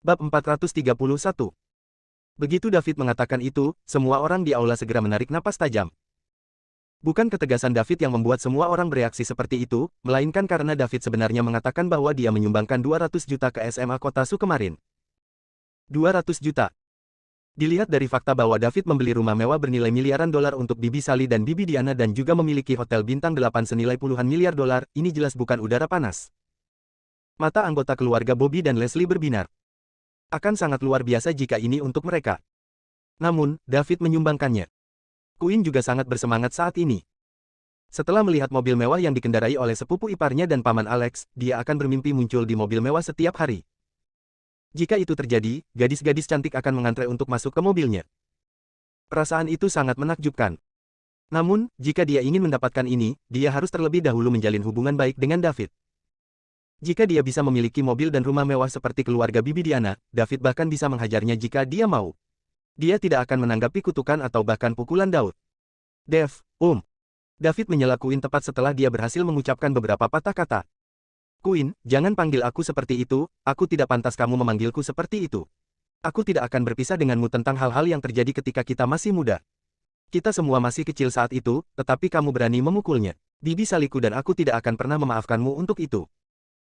Bab 431. Begitu David mengatakan itu, semua orang di aula segera menarik napas tajam. Bukan ketegasan David yang membuat semua orang bereaksi seperti itu, melainkan karena David sebenarnya mengatakan bahwa dia menyumbangkan 200 juta ke SMA Kota Su kemarin. 200 juta. Dilihat dari fakta bahwa David membeli rumah mewah bernilai miliaran dolar untuk Bibi Sally dan Bibi Diana dan juga memiliki hotel bintang 8 senilai puluhan miliar dolar, ini jelas bukan udara panas. Mata anggota keluarga Bobby dan Leslie berbinar. Akan sangat luar biasa jika ini untuk mereka. Namun, David menyumbangkannya. Queen juga sangat bersemangat saat ini. Setelah melihat mobil mewah yang dikendarai oleh sepupu iparnya dan paman Alex, dia akan bermimpi muncul di mobil mewah setiap hari. Jika itu terjadi, gadis-gadis cantik akan mengantre untuk masuk ke mobilnya. Perasaan itu sangat menakjubkan. Namun, jika dia ingin mendapatkan ini, dia harus terlebih dahulu menjalin hubungan baik dengan David. Jika dia bisa memiliki mobil dan rumah mewah seperti keluarga Bibi Diana, David bahkan bisa menghajarnya jika dia mau. Dia tidak akan menanggapi kutukan atau bahkan pukulan Daud. Dev, David menyela Queen tepat setelah dia berhasil mengucapkan beberapa patah kata. Queen, jangan panggil aku seperti itu, aku tidak pantas kamu memanggilku seperti itu. Aku tidak akan berpisah denganmu tentang hal-hal yang terjadi ketika kita masih muda. Kita semua masih kecil saat itu, tetapi kamu berani memukulnya. Bibi Saliku dan aku tidak akan pernah memaafkanmu untuk itu.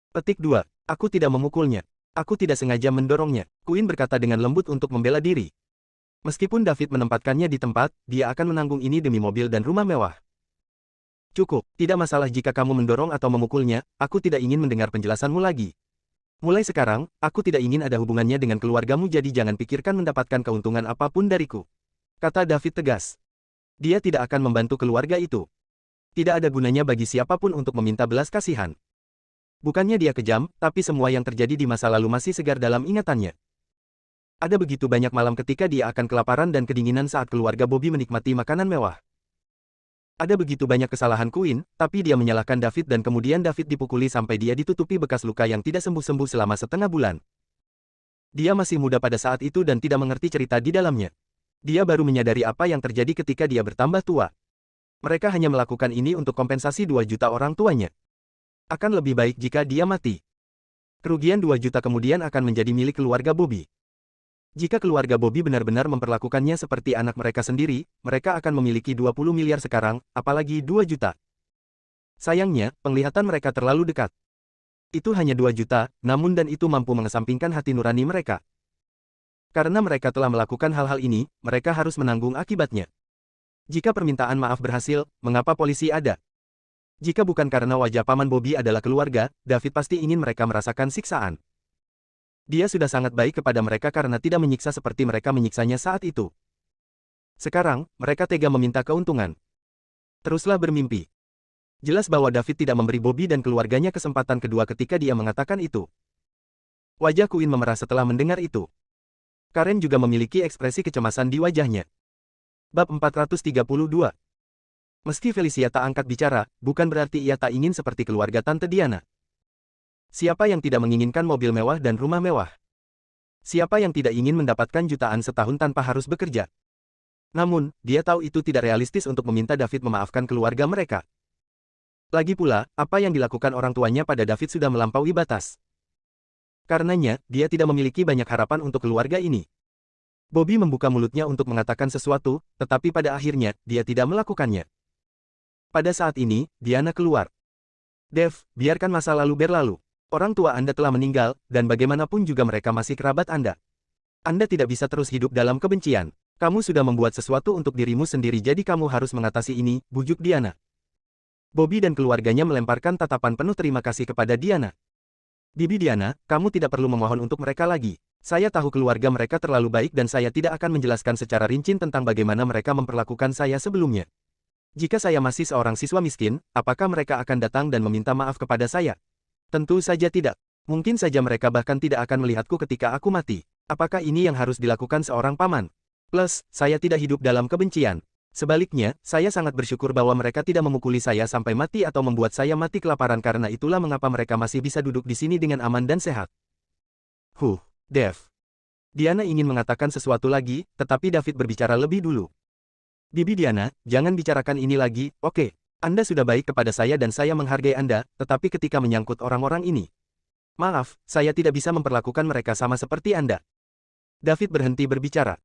Petik 2. Aku tidak memukulnya. Aku tidak sengaja mendorongnya. Queen berkata dengan lembut untuk membela diri. Meskipun David menempatkannya di tempat, dia akan menanggung ini demi mobil dan rumah mewah. Cukup, tidak masalah jika kamu mendorong atau memukulnya, aku tidak ingin mendengar penjelasanmu lagi. Mulai sekarang, aku tidak ingin ada hubungannya dengan keluargamu jadi jangan pikirkan mendapatkan keuntungan apapun dariku. Kata David tegas. Dia tidak akan membantu keluarga itu. Tidak ada gunanya bagi siapapun untuk meminta belas kasihan. Bukannya dia kejam, tapi semua yang terjadi di masa lalu masih segar dalam ingatannya. Ada begitu banyak malam ketika dia akan kelaparan dan kedinginan saat keluarga Bobby menikmati makanan mewah. Ada begitu banyak kesalahan Queen, tapi dia menyalahkan David dan kemudian David dipukuli sampai dia ditutupi bekas luka yang tidak sembuh-sembuh selama setengah bulan. Dia masih muda pada saat itu dan tidak mengerti cerita di dalamnya. Dia baru menyadari apa yang terjadi ketika dia bertambah tua. Mereka hanya melakukan ini untuk kompensasi 2 juta orang tuanya. Akan lebih baik jika dia mati. Kerugian 2 juta kemudian akan menjadi milik keluarga Bobby. Jika keluarga Bobby benar-benar memperlakukannya seperti anak mereka sendiri, mereka akan memiliki 20 miliar sekarang, apalagi 2 juta. Sayangnya, penglihatan mereka terlalu dekat. Itu hanya 2 juta, namun dan itu mampu mengesampingkan hati nurani mereka. Karena mereka telah melakukan hal-hal ini, mereka harus menanggung akibatnya. Jika permintaan maaf berhasil, mengapa polisi ada? Jika bukan karena wajah paman Bobby adalah keluarga, David pasti ingin mereka merasakan siksaan. Dia sudah sangat baik kepada mereka karena tidak menyiksa seperti mereka menyiksanya saat itu. Sekarang, mereka tega meminta keuntungan. Teruslah bermimpi. Jelas bahwa David tidak memberi Bobby dan keluarganya kesempatan kedua ketika dia mengatakan itu. Wajah Queen memerah setelah mendengar itu. Karen juga memiliki ekspresi kecemasan di wajahnya. Bab 432. Meski Felicia tak angkat bicara, bukan berarti ia tak ingin seperti keluarga Tante Diana. Siapa yang tidak menginginkan mobil mewah dan rumah mewah? Siapa yang tidak ingin mendapatkan jutaan setahun tanpa harus bekerja? Namun, dia tahu itu tidak realistis untuk meminta David memaafkan keluarga mereka. Lagi pula, apa yang dilakukan orang tuanya pada David sudah melampaui batas. Karenanya, dia tidak memiliki banyak harapan untuk keluarga ini. Bobby membuka mulutnya untuk mengatakan sesuatu, tetapi pada akhirnya, dia tidak melakukannya. Pada saat ini, Diana keluar. Dev, biarkan masa lalu berlalu. Orang tua Anda telah meninggal, dan bagaimanapun juga mereka masih kerabat Anda. Anda tidak bisa terus hidup dalam kebencian. Kamu sudah membuat sesuatu untuk dirimu sendiri jadi kamu harus mengatasi ini, bujuk Diana. Bobby dan keluarganya melemparkan tatapan penuh terima kasih kepada Diana. Bibi Diana, kamu tidak perlu memohon untuk mereka lagi. Saya tahu keluarga mereka terlalu baik dan saya tidak akan menjelaskan secara rinci tentang bagaimana mereka memperlakukan saya sebelumnya. Jika saya masih seorang siswa miskin, apakah mereka akan datang dan meminta maaf kepada saya? Tentu saja tidak. Mungkin saja mereka bahkan tidak akan melihatku ketika aku mati. Apakah ini yang harus dilakukan seorang paman? Plus, saya tidak hidup dalam kebencian. Sebaliknya, saya sangat bersyukur bahwa mereka tidak memukuli saya sampai mati atau membuat saya mati kelaparan karena itulah mengapa mereka masih bisa duduk di sini dengan aman dan sehat. Dev. Diana ingin mengatakan sesuatu lagi, tetapi David berbicara lebih dulu. Bibi Diana, jangan bicarakan ini lagi, oke? Anda sudah baik kepada saya dan saya menghargai Anda, tetapi ketika menyangkut orang-orang ini, Maaf, saya tidak bisa memperlakukan mereka sama seperti Anda. David berhenti berbicara.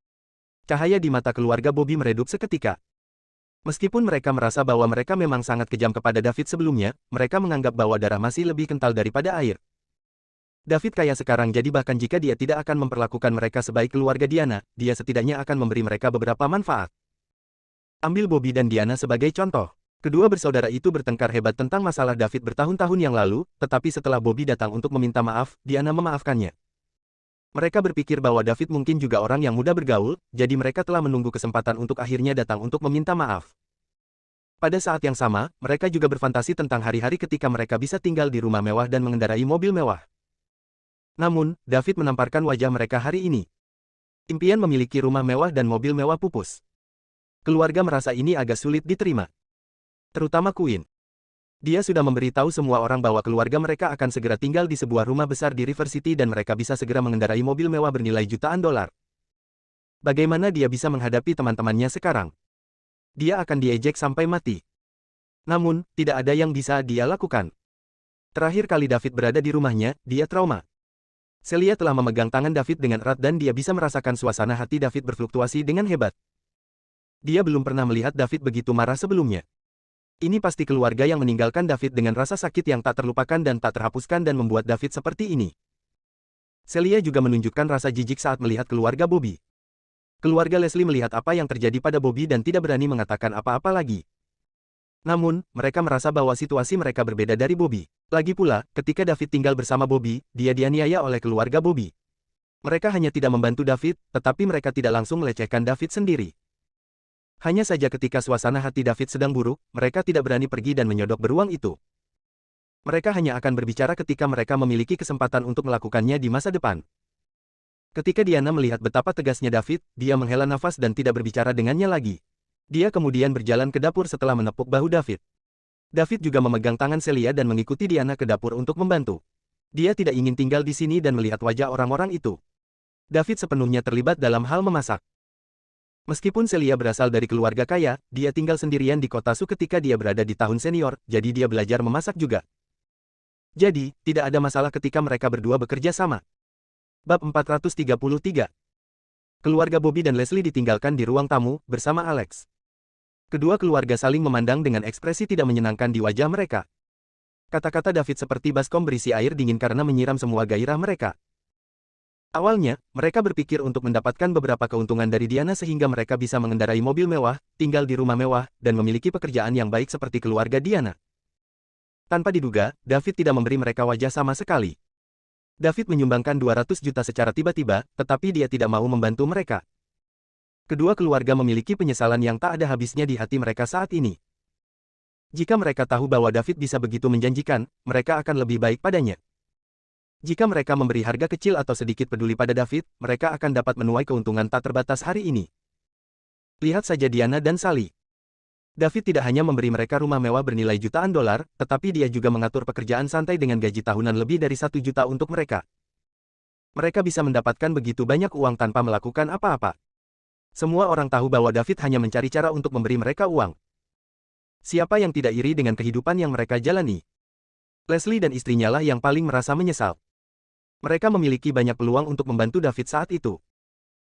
Cahaya di mata keluarga Bobby meredup seketika. Meskipun mereka merasa bahwa mereka memang sangat kejam kepada David sebelumnya, mereka menganggap bahwa darah masih lebih kental daripada air. David kaya sekarang, jadi bahkan jika dia tidak akan memperlakukan mereka sebaik keluarga Diana, dia setidaknya akan memberi mereka beberapa manfaat. Ambil Bobby dan Diana sebagai contoh. Kedua bersaudara itu bertengkar hebat tentang masalah David bertahun-tahun yang lalu, tetapi setelah Bobby datang untuk meminta maaf, Diana memaafkannya. Mereka berpikir bahwa David mungkin juga orang yang mudah bergaul, jadi mereka telah menunggu kesempatan untuk akhirnya datang untuk meminta maaf. Pada saat yang sama, mereka juga berfantasi tentang hari-hari ketika mereka bisa tinggal di rumah mewah dan mengendarai mobil mewah. Namun, David menamparkan wajah mereka hari ini. Impian memiliki rumah mewah dan mobil mewah pupus. Keluarga merasa ini agak sulit diterima. Terutama Queen. Dia sudah memberitahu semua orang bahwa keluarga mereka akan segera tinggal di sebuah rumah besar di River City dan mereka bisa segera mengendarai mobil mewah bernilai jutaan dolar. Bagaimana dia bisa menghadapi teman-temannya sekarang? Dia akan diejek sampai mati. Namun, tidak ada yang bisa dia lakukan. Terakhir kali David berada di rumahnya, dia trauma. Celia telah memegang tangan David dengan erat dan dia bisa merasakan suasana hati David berfluktuasi dengan hebat. Dia belum pernah melihat David begitu marah sebelumnya. Ini pasti keluarga yang meninggalkan David dengan rasa sakit yang tak terlupakan dan tak terhapuskan dan membuat David seperti ini. Celia juga menunjukkan rasa jijik saat melihat keluarga Bobby. Keluarga Leslie melihat apa yang terjadi pada Bobby dan tidak berani mengatakan apa-apa lagi. Namun, mereka merasa bahwa situasi mereka berbeda dari Bobby. Lagi pula, ketika David tinggal bersama Bobby, dia dianiaya oleh keluarga Bobby. Mereka hanya tidak membantu David, tetapi mereka tidak langsung melecehkan David sendiri. Hanya saja ketika suasana hati David sedang buruk, mereka tidak berani pergi dan menyodok beruang itu. Mereka hanya akan berbicara ketika mereka memiliki kesempatan untuk melakukannya di masa depan. Ketika Diana melihat betapa tegasnya David, dia menghela nafas dan tidak berbicara dengannya lagi. Dia kemudian berjalan ke dapur setelah menepuk bahu David. David juga memegang tangan Celia dan mengikuti Diana ke dapur untuk membantu. Dia tidak ingin tinggal di sini dan melihat wajah orang-orang itu. David sepenuhnya terlibat dalam hal memasak. Meskipun Celia berasal dari keluarga kaya, dia tinggal sendirian di kota Su ketika dia berada di tahun senior, jadi dia belajar memasak juga. Jadi, tidak ada masalah ketika mereka berdua bekerja sama. Bab 433. Keluarga Bobby dan Leslie ditinggalkan di ruang tamu, bersama Alex. Kedua keluarga saling memandang dengan ekspresi tidak menyenangkan di wajah mereka. Kata-kata David seperti baskom berisi air dingin karena menyiram semua gairah mereka. Awalnya, mereka berpikir untuk mendapatkan beberapa keuntungan dari Diana sehingga mereka bisa mengendarai mobil mewah, tinggal di rumah mewah, dan memiliki pekerjaan yang baik seperti keluarga Diana. Tanpa diduga, David tidak memberi mereka wajah sama sekali. David menyumbangkan 200 juta secara tiba-tiba, tetapi dia tidak mau membantu mereka. Kedua keluarga memiliki penyesalan yang tak ada habisnya di hati mereka saat ini. Jika mereka tahu bahwa David bisa begitu menjanjikan, mereka akan lebih baik padanya. Jika mereka memberi harga kecil atau sedikit peduli pada David, mereka akan dapat menuai keuntungan tak terbatas hari ini. Lihat saja Diana dan Sally. David tidak hanya memberi mereka rumah mewah bernilai jutaan dolar, tetapi dia juga mengatur pekerjaan santai dengan gaji tahunan lebih dari 1 juta untuk mereka. Mereka bisa mendapatkan begitu banyak uang tanpa melakukan apa-apa. Semua orang tahu bahwa David hanya mencari cara untuk memberi mereka uang. Siapa yang tidak iri dengan kehidupan yang mereka jalani? Leslie dan istrinya lah yang paling merasa menyesal. Mereka memiliki banyak peluang untuk membantu David saat itu.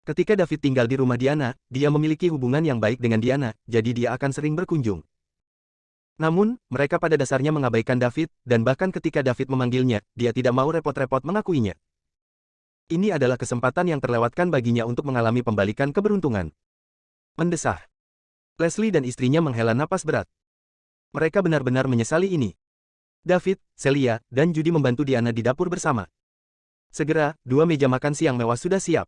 Ketika David tinggal di rumah Diana, dia memiliki hubungan yang baik dengan Diana, jadi dia akan sering berkunjung. Namun, mereka pada dasarnya mengabaikan David, dan bahkan ketika David memanggilnya, dia tidak mau repot-repot mengakuinya. Ini adalah kesempatan yang terlewatkan baginya untuk mengalami pembalikan keberuntungan. Mendesah. Leslie dan istrinya menghela napas berat. Mereka benar-benar menyesali ini. David, Celia, dan Judy membantu Diana di dapur bersama. Segera, 2 meja makan siang mewah sudah siap.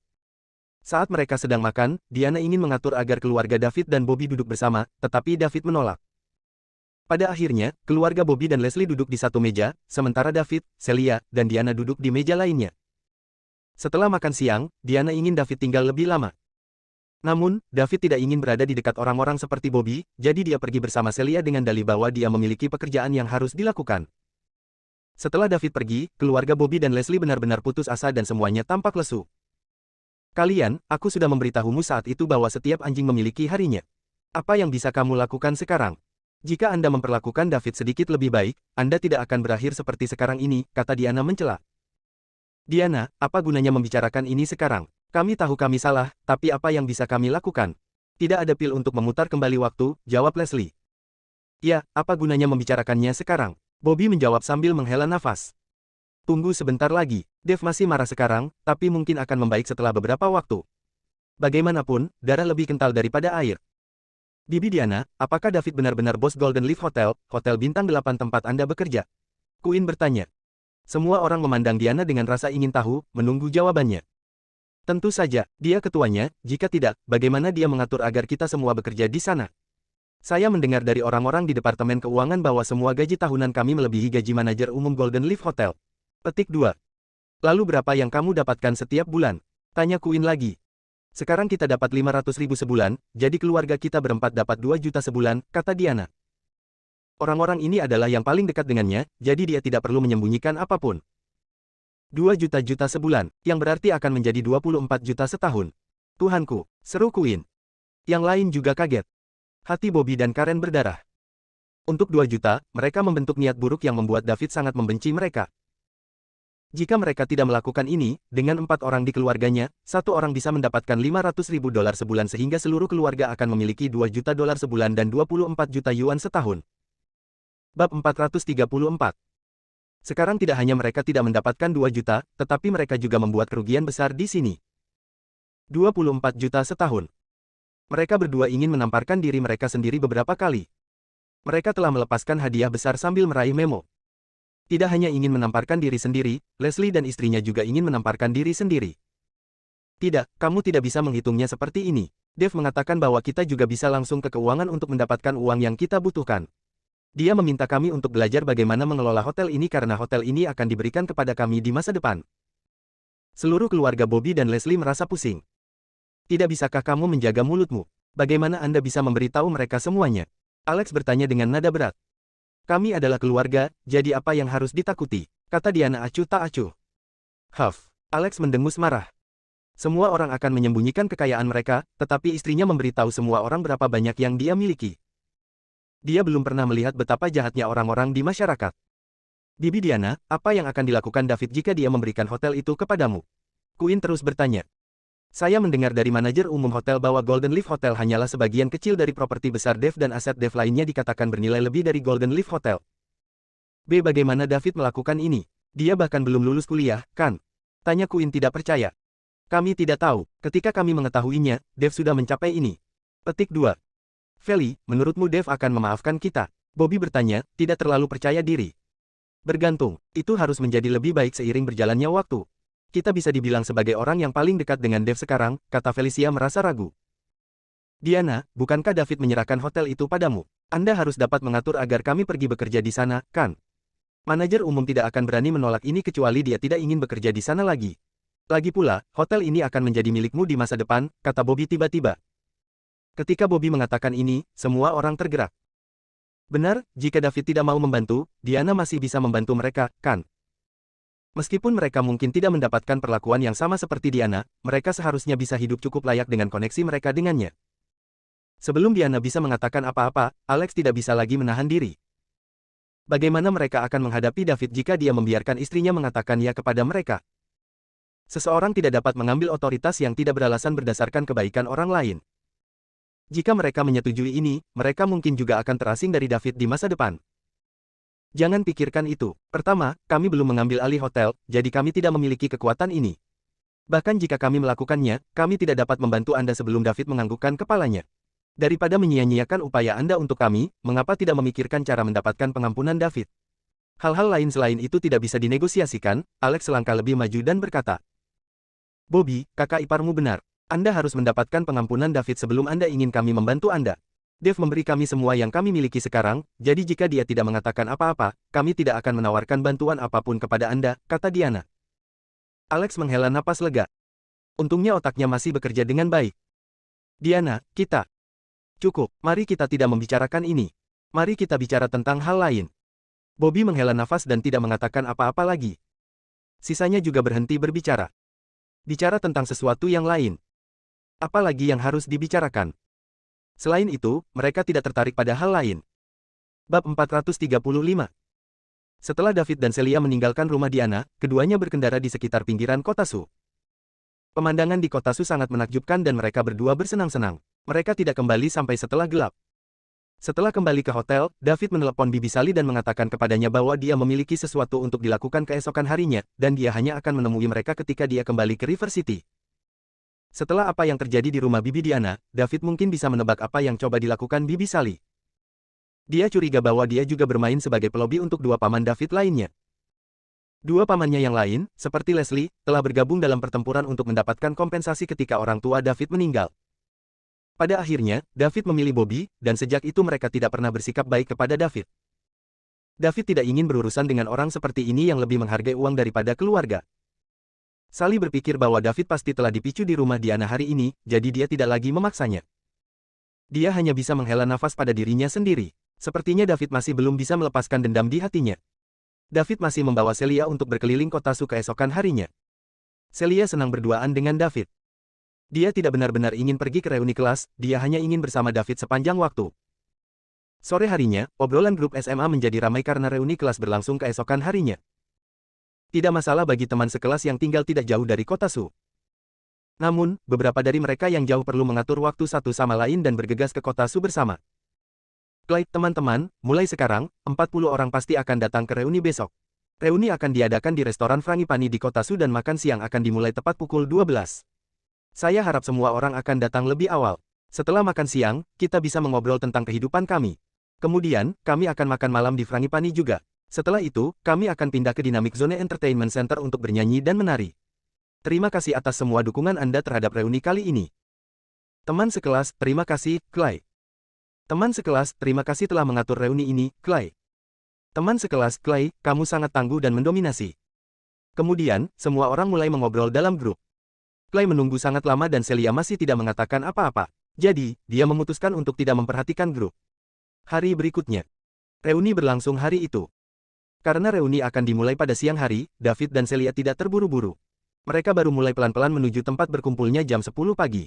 Saat mereka sedang makan, Diana ingin mengatur agar keluarga David dan Bobby duduk bersama, tetapi David menolak. Pada akhirnya, keluarga Bobby dan Leslie duduk di satu meja, sementara David, Celia, dan Diana duduk di meja lainnya. Setelah makan siang, Diana ingin David tinggal lebih lama. Namun, David tidak ingin berada di dekat orang-orang seperti Bobby, jadi dia pergi bersama Celia dengan dalih bahwa dia memiliki pekerjaan yang harus dilakukan. Setelah David pergi, keluarga Bobby dan Leslie benar-benar putus asa dan semuanya tampak lesu. Kalian, aku sudah memberitahumu saat itu bahwa setiap anjing memiliki harinya. Apa yang bisa kamu lakukan sekarang? Jika Anda memperlakukan David sedikit lebih baik, Anda tidak akan berakhir seperti sekarang ini, kata Diana mencela. Diana, apa gunanya membicarakan ini sekarang? Kami tahu kami salah, tapi apa yang bisa kami lakukan? Tidak ada pil untuk memutar kembali waktu, jawab Leslie. Ya, apa gunanya membicarakannya sekarang? Bobby menjawab sambil menghela nafas. Tunggu sebentar lagi, Dev masih marah sekarang, tapi mungkin akan membaik setelah beberapa waktu. Bagaimanapun, darah lebih kental daripada air. Bibi Diana, apakah David benar-benar bos Golden Leaf Hotel, hotel bintang 8 tempat Anda bekerja? Queen bertanya. Semua orang memandang Diana dengan rasa ingin tahu, menunggu jawabannya. Tentu saja, dia ketuanya, jika tidak, bagaimana dia mengatur agar kita semua bekerja di sana? Saya mendengar dari orang-orang di Departemen Keuangan bahwa semua gaji tahunan kami melebihi gaji manajer umum Golden Leaf Hotel. Petik 2. Lalu berapa yang kamu dapatkan setiap bulan? Tanya Queen lagi. Sekarang kita dapat 500.000 sebulan, jadi keluarga kita berempat dapat 2 juta sebulan, kata Diana. Orang-orang ini adalah yang paling dekat dengannya, jadi dia tidak perlu menyembunyikan apapun. 2 juta sebulan, yang berarti akan menjadi 24 juta setahun. Tuhanku, seru Queen. Yang lain juga kaget. Hati Bobby dan Karen berdarah. Untuk 2 juta, mereka membentuk niat buruk yang membuat David sangat membenci mereka. Jika mereka tidak melakukan ini, dengan 4 orang di keluarganya, 1 orang bisa mendapatkan 500.000 dolar sebulan sehingga seluruh keluarga akan memiliki 2 juta dolar sebulan dan 24 juta yuan setahun. Bab 434. Sekarang tidak hanya mereka tidak mendapatkan 2 juta, tetapi mereka juga membuat kerugian besar di sini. 24 juta setahun. Mereka berdua ingin menamparkan diri mereka sendiri beberapa kali. Mereka telah melepaskan hadiah besar sambil meraih memo. Tidak hanya ingin menamparkan diri sendiri, Leslie dan istrinya juga ingin menamparkan diri sendiri. Tidak, kamu tidak bisa menghitungnya seperti ini. Dev mengatakan bahwa kita juga bisa langsung ke keuangan untuk mendapatkan uang yang kita butuhkan. Dia meminta kami untuk belajar bagaimana mengelola hotel ini karena hotel ini akan diberikan kepada kami di masa depan. Seluruh keluarga Bobby dan Leslie merasa pusing. Tidak bisakah kamu menjaga mulutmu? Bagaimana Anda bisa memberitahu mereka semuanya? Alex bertanya dengan nada berat. Kami adalah keluarga, jadi apa yang harus ditakuti? Kata Diana acuh tak acuh. Huff, Alex mendengus marah. Semua orang akan menyembunyikan kekayaan mereka, tetapi istrinya memberitahu semua orang berapa banyak yang dia miliki. Dia belum pernah melihat betapa jahatnya orang-orang di masyarakat. Bibi Diana, apa yang akan dilakukan David jika dia memberikan hotel itu kepadamu? Queen terus bertanya. Saya mendengar dari manajer umum hotel bahwa Golden Leaf Hotel hanyalah sebagian kecil dari properti besar Dev dan aset Dev lainnya dikatakan bernilai lebih dari Golden Leaf Hotel. B. Bagaimana David melakukan ini? Dia bahkan belum lulus kuliah, kan? Tanya Queen tidak percaya. Kami tidak tahu, ketika kami mengetahuinya, Dev sudah mencapai ini. Petik 2. Feli, menurutmu Dev akan memaafkan kita? Bobby bertanya, tidak terlalu percaya diri. Bergantung, itu harus menjadi lebih baik seiring berjalannya waktu. Kita bisa dibilang sebagai orang yang paling dekat dengan Dev sekarang, kata Felicia merasa ragu. Diana, bukankah David menyerahkan hotel itu padamu? Anda harus dapat mengatur agar kami pergi bekerja di sana, kan? Manajer umum tidak akan berani menolak ini kecuali dia tidak ingin bekerja di sana lagi. Lagi pula, hotel ini akan menjadi milikmu di masa depan, kata Bobby tiba-tiba. Ketika Bobby mengatakan ini, semua orang tergerak. Benar, jika David tidak mau membantu, Diana masih bisa membantu mereka, kan? Meskipun mereka mungkin tidak mendapatkan perlakuan yang sama seperti Diana, mereka seharusnya bisa hidup cukup layak dengan koneksi mereka dengannya. Sebelum Diana bisa mengatakan apa-apa, Alex tidak bisa lagi menahan diri. Bagaimana mereka akan menghadapi David jika dia membiarkan istrinya mengatakan ya kepada mereka? Seseorang tidak dapat mengambil otoritas yang tidak beralasan berdasarkan kebaikan orang lain. Jika mereka menyetujui ini, mereka mungkin juga akan terasing dari David di masa depan. Jangan pikirkan itu. Pertama, kami belum mengambil alih hotel, jadi kami tidak memiliki kekuatan ini. Bahkan jika kami melakukannya, kami tidak dapat membantu Anda sebelum David menganggukkan kepalanya. Daripada menyia-nyiakan upaya Anda untuk kami, mengapa tidak memikirkan cara mendapatkan pengampunan David? Hal-hal lain selain itu tidak bisa dinegosiasikan, Alex selangkah lebih maju dan berkata. Bobby, kakak iparmu benar. Anda harus mendapatkan pengampunan David sebelum Anda ingin kami membantu Anda. Dev memberi kami semua yang kami miliki sekarang, jadi jika dia tidak mengatakan apa-apa, kami tidak akan menawarkan bantuan apapun kepada Anda, kata Diana. Alex menghela napas lega. Untungnya otaknya masih bekerja dengan baik. Diana, kita. Cukup, mari kita tidak membicarakan ini. Mari kita bicara tentang hal lain. Bobby menghela nafas dan tidak mengatakan apa-apa lagi. Sisanya juga berhenti berbicara. Bicara tentang sesuatu yang lain. Apa lagi yang harus dibicarakan? Selain itu, mereka tidak tertarik pada hal lain. Bab 435. Setelah David dan Celia meninggalkan rumah Diana, keduanya berkendara di sekitar pinggiran kota Su. Pemandangan di kota Su sangat menakjubkan dan mereka berdua bersenang-senang. Mereka tidak kembali sampai setelah gelap. Setelah kembali ke hotel, David menelepon Bibi Sally dan mengatakan kepadanya bahwa dia memiliki sesuatu untuk dilakukan keesokan harinya, dan dia hanya akan menemui mereka ketika dia kembali ke River City. Setelah apa yang terjadi di rumah Bibi Diana, David mungkin bisa menebak apa yang coba dilakukan Bibi Sally. Dia curiga bahwa dia juga bermain sebagai pelobi untuk dua paman David lainnya. Dua pamannya yang lain, seperti Leslie, telah bergabung dalam pertempuran untuk mendapatkan kompensasi ketika orang tua David meninggal. Pada akhirnya, David memilih Bobby, dan sejak itu mereka tidak pernah bersikap baik kepada David. David tidak ingin berurusan dengan orang seperti ini yang lebih menghargai uang daripada keluarga. Sally berpikir bahwa David pasti telah dipicu di rumah Diana hari ini, jadi dia tidak lagi memaksanya. Dia hanya bisa menghela nafas pada dirinya sendiri. Sepertinya David masih belum bisa melepaskan dendam di hatinya. David masih membawa Celia untuk berkeliling kota Su keesokan harinya. Celia senang berduaan dengan David. Dia tidak benar-benar ingin pergi ke reuni kelas, dia hanya ingin bersama David sepanjang waktu. Sore harinya, obrolan grup SMA menjadi ramai karena reuni kelas berlangsung keesokan harinya. Tidak masalah bagi teman sekelas yang tinggal tidak jauh dari kota Su. Namun, beberapa dari mereka yang jauh perlu mengatur waktu satu sama lain dan bergegas ke kota Su bersama. Clyde, teman-teman, mulai sekarang, 40 orang pasti akan datang ke reuni besok. Reuni akan diadakan di restoran Frangipani di kota Su dan makan siang akan dimulai tepat pukul 12. Saya harap semua orang akan datang lebih awal. Setelah makan siang, kita bisa mengobrol tentang kehidupan kami. Kemudian, kami akan makan malam di Frangipani juga. Setelah itu, kami akan pindah ke Dynamic Zone Entertainment Center untuk bernyanyi dan menari. Terima kasih atas semua dukungan Anda terhadap reuni kali ini. Teman sekelas, terima kasih, Clyde. Teman sekelas, terima kasih telah mengatur reuni ini, Clyde. Teman sekelas, Clyde, kamu sangat tangguh dan mendominasi. Kemudian, semua orang mulai mengobrol dalam grup. Clyde menunggu sangat lama dan Celia masih tidak mengatakan apa-apa. Jadi, dia memutuskan untuk tidak memperhatikan grup. Hari berikutnya. Reuni berlangsung hari itu. Karena reuni akan dimulai pada siang hari, David dan Celia tidak terburu-buru. Mereka baru mulai pelan-pelan menuju tempat berkumpulnya jam 10 pagi.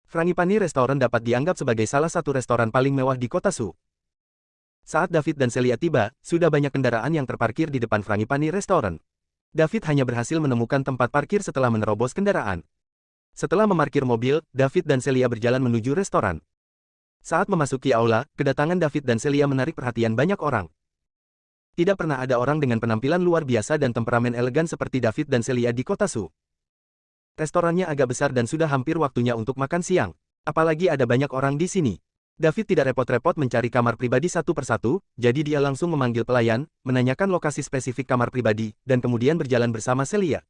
Frangipani Restoran dapat dianggap sebagai salah satu restoran paling mewah di kota Su. Saat David dan Celia tiba, sudah banyak kendaraan yang terparkir di depan Frangipani Restoran. David hanya berhasil menemukan tempat parkir setelah menerobos kendaraan. Setelah memarkir mobil, David dan Celia berjalan menuju restoran. Saat memasuki aula, kedatangan David dan Celia menarik perhatian banyak orang. Tidak pernah ada orang dengan penampilan luar biasa dan temperamen elegan seperti David dan Celia di kota Su. Restorannya agak besar dan sudah hampir waktunya untuk makan siang. Apalagi ada banyak orang di sini. David tidak repot-repot mencari kamar pribadi satu persatu, jadi dia langsung memanggil pelayan, menanyakan lokasi spesifik kamar pribadi, dan kemudian berjalan bersama Celia.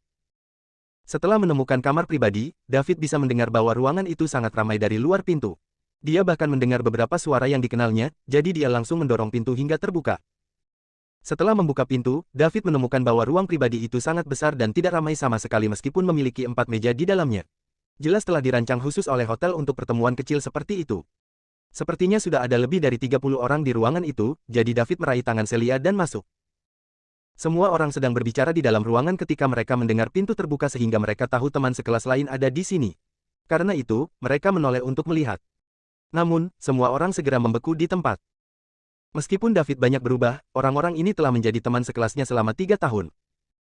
Setelah menemukan kamar pribadi, David bisa mendengar bahwa ruangan itu sangat ramai dari luar pintu. Dia bahkan mendengar beberapa suara yang dikenalnya, jadi dia langsung mendorong pintu hingga terbuka. Setelah membuka pintu, David menemukan bahwa ruang pribadi itu sangat besar dan tidak ramai sama sekali meskipun memiliki 4 meja di dalamnya. Jelas telah dirancang khusus oleh hotel untuk pertemuan kecil seperti itu. Sepertinya sudah ada lebih dari 30 orang di ruangan itu, jadi David meraih tangan Celia dan masuk. Semua orang sedang berbicara di dalam ruangan ketika mereka mendengar pintu terbuka sehingga mereka tahu teman sekelas lain ada di sini. Karena itu, mereka menoleh untuk melihat. Namun, semua orang segera membeku di tempat. Meskipun David banyak berubah, orang-orang ini telah menjadi teman sekelasnya selama 3 tahun.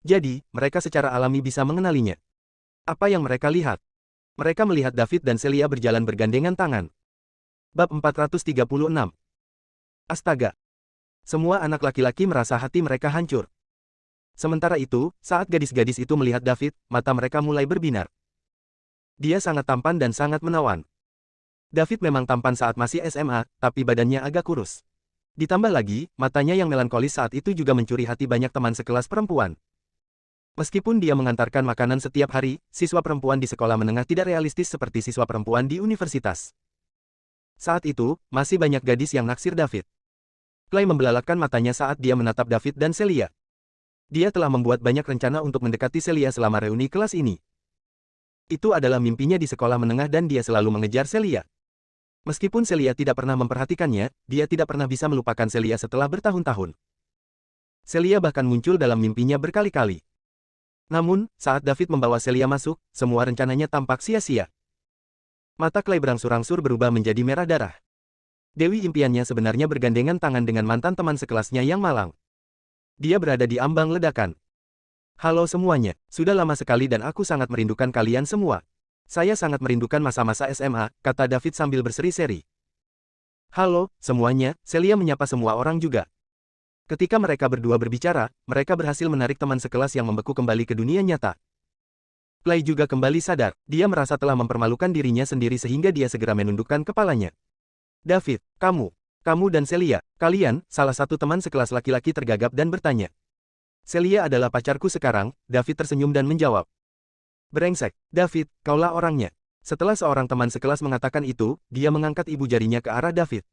Jadi, mereka secara alami bisa mengenalinya. Apa yang mereka lihat? Mereka melihat David dan Celia berjalan bergandengan tangan. Bab 436. Astaga. Semua anak laki-laki merasa hati mereka hancur. Sementara itu, saat gadis-gadis itu melihat David, mata mereka mulai berbinar. Dia sangat tampan dan sangat menawan. David memang tampan saat masih SMA, tapi badannya agak kurus. Ditambah lagi, matanya yang melankolis saat itu juga mencuri hati banyak teman sekelas perempuan. Meskipun dia mengantarkan makanan setiap hari, siswa perempuan di sekolah menengah tidak realistis seperti siswa perempuan di universitas. Saat itu, masih banyak gadis yang naksir David. Clay membelalakkan matanya saat dia menatap David dan Celia. Dia telah membuat banyak rencana untuk mendekati Celia selama reuni kelas ini. Itu adalah mimpinya di sekolah menengah dan dia selalu mengejar Celia. Meskipun Celia tidak pernah memperhatikannya, dia tidak pernah bisa melupakan Celia setelah bertahun-tahun. Celia bahkan muncul dalam mimpinya berkali-kali. Namun, saat David membawa Celia masuk, semua rencananya tampak sia-sia. Mata Clay berangsur-angsur berubah menjadi merah darah. Dewi impiannya sebenarnya bergandengan tangan dengan mantan teman sekelasnya yang malang. Dia berada di ambang ledakan. Halo semuanya, sudah lama sekali dan aku sangat merindukan kalian semua. Saya sangat merindukan masa-masa SMA, kata David sambil berseri-seri. Halo, semuanya, Celia menyapa semua orang juga. Ketika mereka berdua berbicara, mereka berhasil menarik teman sekelas yang membeku kembali ke dunia nyata. Clay juga kembali sadar, dia merasa telah mempermalukan dirinya sendiri sehingga dia segera menundukkan kepalanya. David, kamu dan Celia, kalian, salah satu teman sekelas laki-laki tergagap dan bertanya. Celia adalah pacarku sekarang, David tersenyum dan menjawab. Brengsek, David, kaulah orangnya. Setelah seorang teman sekelas mengatakan itu, dia mengangkat ibu jarinya ke arah David.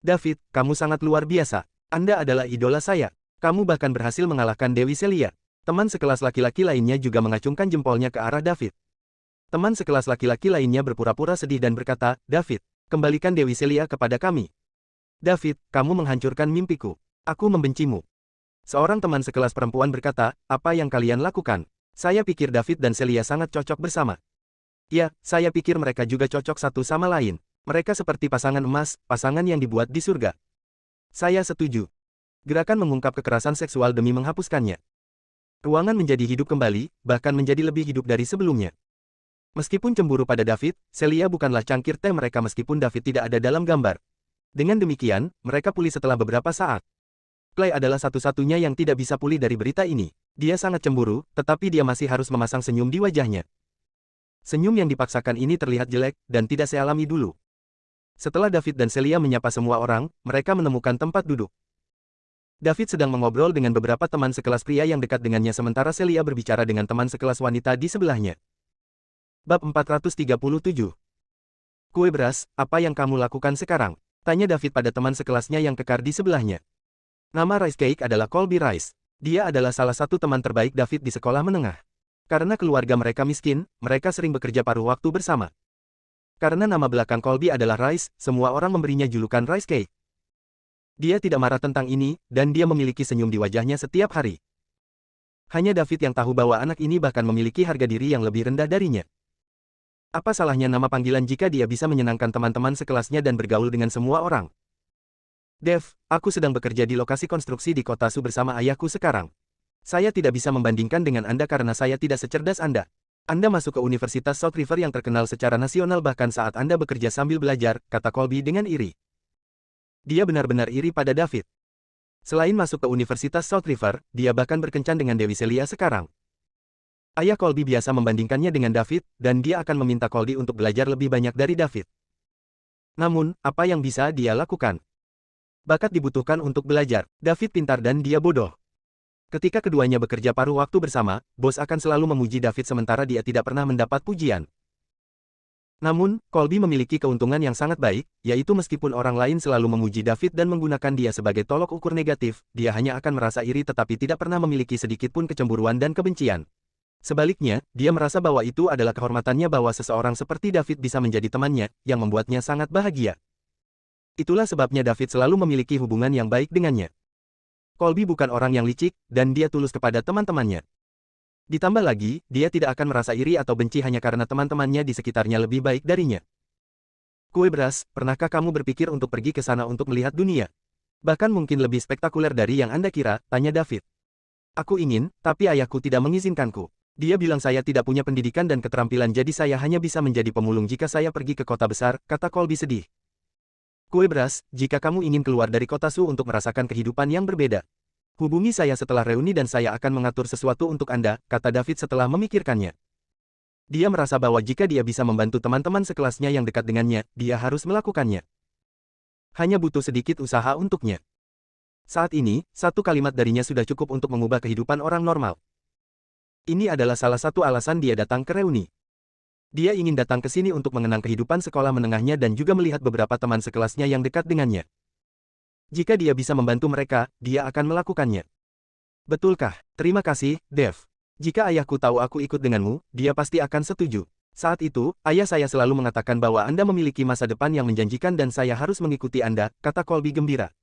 David, kamu sangat luar biasa. Anda adalah idola saya. Kamu bahkan berhasil mengalahkan Dewi Celia. Teman sekelas laki-laki lainnya juga mengacungkan jempolnya ke arah David. Teman sekelas laki-laki lainnya berpura-pura sedih dan berkata, David, kembalikan Dewi Celia kepada kami. David, kamu menghancurkan mimpiku. Aku membencimu. Seorang teman sekelas perempuan berkata, apa yang kalian lakukan? Saya pikir David dan Celia sangat cocok bersama. Ya, saya pikir mereka juga cocok satu sama lain. Mereka seperti pasangan emas, pasangan yang dibuat di surga. Saya setuju. Gerakan mengungkap kekerasan seksual demi menghapuskannya. Ruangan menjadi hidup kembali, bahkan menjadi lebih hidup dari sebelumnya. Meskipun cemburu pada David, Celia bukanlah cangkir teh mereka meskipun David tidak ada dalam gambar. Dengan demikian, mereka pulih setelah beberapa saat. Clay adalah satu-satunya yang tidak bisa pulih dari berita ini. Dia sangat cemburu, tetapi dia masih harus memasang senyum di wajahnya. Senyum yang dipaksakan ini terlihat jelek, dan tidak sealami dulu. Setelah David dan Celia menyapa semua orang, mereka menemukan tempat duduk. David sedang mengobrol dengan beberapa teman sekelas pria yang dekat dengannya sementara Celia berbicara dengan teman sekelas wanita di sebelahnya. Bab 437. Kue beras, apa yang kamu lakukan sekarang? Tanya David pada teman sekelasnya yang kekar di sebelahnya. Nama Rice Cake adalah Colby Rice. Dia adalah salah satu teman terbaik David di sekolah menengah. Karena keluarga mereka miskin, mereka sering bekerja paruh waktu bersama. Karena nama belakang Colby adalah Rice, semua orang memberinya julukan Rice Cake. Dia tidak marah tentang ini, dan dia memiliki senyum di wajahnya setiap hari. Hanya David yang tahu bahwa anak ini bahkan memiliki harga diri yang lebih rendah darinya. Apa salahnya nama panggilan jika dia bisa menyenangkan teman-teman sekelasnya dan bergaul dengan semua orang? Dev, aku sedang bekerja di lokasi konstruksi di kota Su bersama ayahku sekarang. Saya tidak bisa membandingkan dengan Anda karena saya tidak secerdas Anda. Anda masuk ke Universitas South River yang terkenal secara nasional bahkan saat Anda bekerja sambil belajar, kata Colby dengan iri. Dia benar-benar iri pada David. Selain masuk ke Universitas South River, dia bahkan berkencan dengan Dewi Celia sekarang. Ayah Colby biasa membandingkannya dengan David, dan dia akan meminta Colby untuk belajar lebih banyak dari David. Namun, apa yang bisa dia lakukan? Bakat dibutuhkan untuk belajar. David pintar dan dia bodoh. Ketika keduanya bekerja paruh waktu bersama, bos akan selalu memuji David sementara dia tidak pernah mendapat pujian. Namun, Colby memiliki keuntungan yang sangat baik, yaitu meskipun orang lain selalu memuji David dan menggunakan dia sebagai tolok ukur negatif, dia hanya akan merasa iri tetapi tidak pernah memiliki sedikit pun kecemburuan dan kebencian. Sebaliknya, dia merasa bahwa itu adalah kehormatannya bahwa seseorang seperti David bisa menjadi temannya, yang membuatnya sangat bahagia. Itulah sebabnya David selalu memiliki hubungan yang baik dengannya. Colby bukan orang yang licik, dan dia tulus kepada teman-temannya. Ditambah lagi, dia tidak akan merasa iri atau benci hanya karena teman-temannya di sekitarnya lebih baik darinya. Kue beras, pernahkah kamu berpikir untuk pergi ke sana untuk melihat dunia? Bahkan mungkin lebih spektakuler dari yang Anda kira, tanya David. Aku ingin, tapi ayahku tidak mengizinkanku. Dia bilang saya tidak punya pendidikan dan keterampilan jadi saya hanya bisa menjadi pemulung jika saya pergi ke kota besar, kata Colby sedih. Kue beras, jika kamu ingin keluar dari kota Su untuk merasakan kehidupan yang berbeda. Hubungi saya setelah reuni dan saya akan mengatur sesuatu untuk Anda, kata David setelah memikirkannya. Dia merasa bahwa jika dia bisa membantu teman-teman sekelasnya yang dekat dengannya, dia harus melakukannya. Hanya butuh sedikit usaha untuknya. Saat ini, satu kalimat darinya sudah cukup untuk mengubah kehidupan orang normal. Ini adalah salah satu alasan dia datang ke reuni. Dia ingin datang ke sini untuk mengenang kehidupan sekolah menengahnya dan juga melihat beberapa teman sekelasnya yang dekat dengannya. Jika dia bisa membantu mereka, dia akan melakukannya. Betulkah? Terima kasih, Dev. Jika ayahku tahu aku ikut denganmu, dia pasti akan setuju. Saat itu, ayah saya selalu mengatakan bahwa Anda memiliki masa depan yang menjanjikan dan saya harus mengikuti Anda, kata Colby gembira.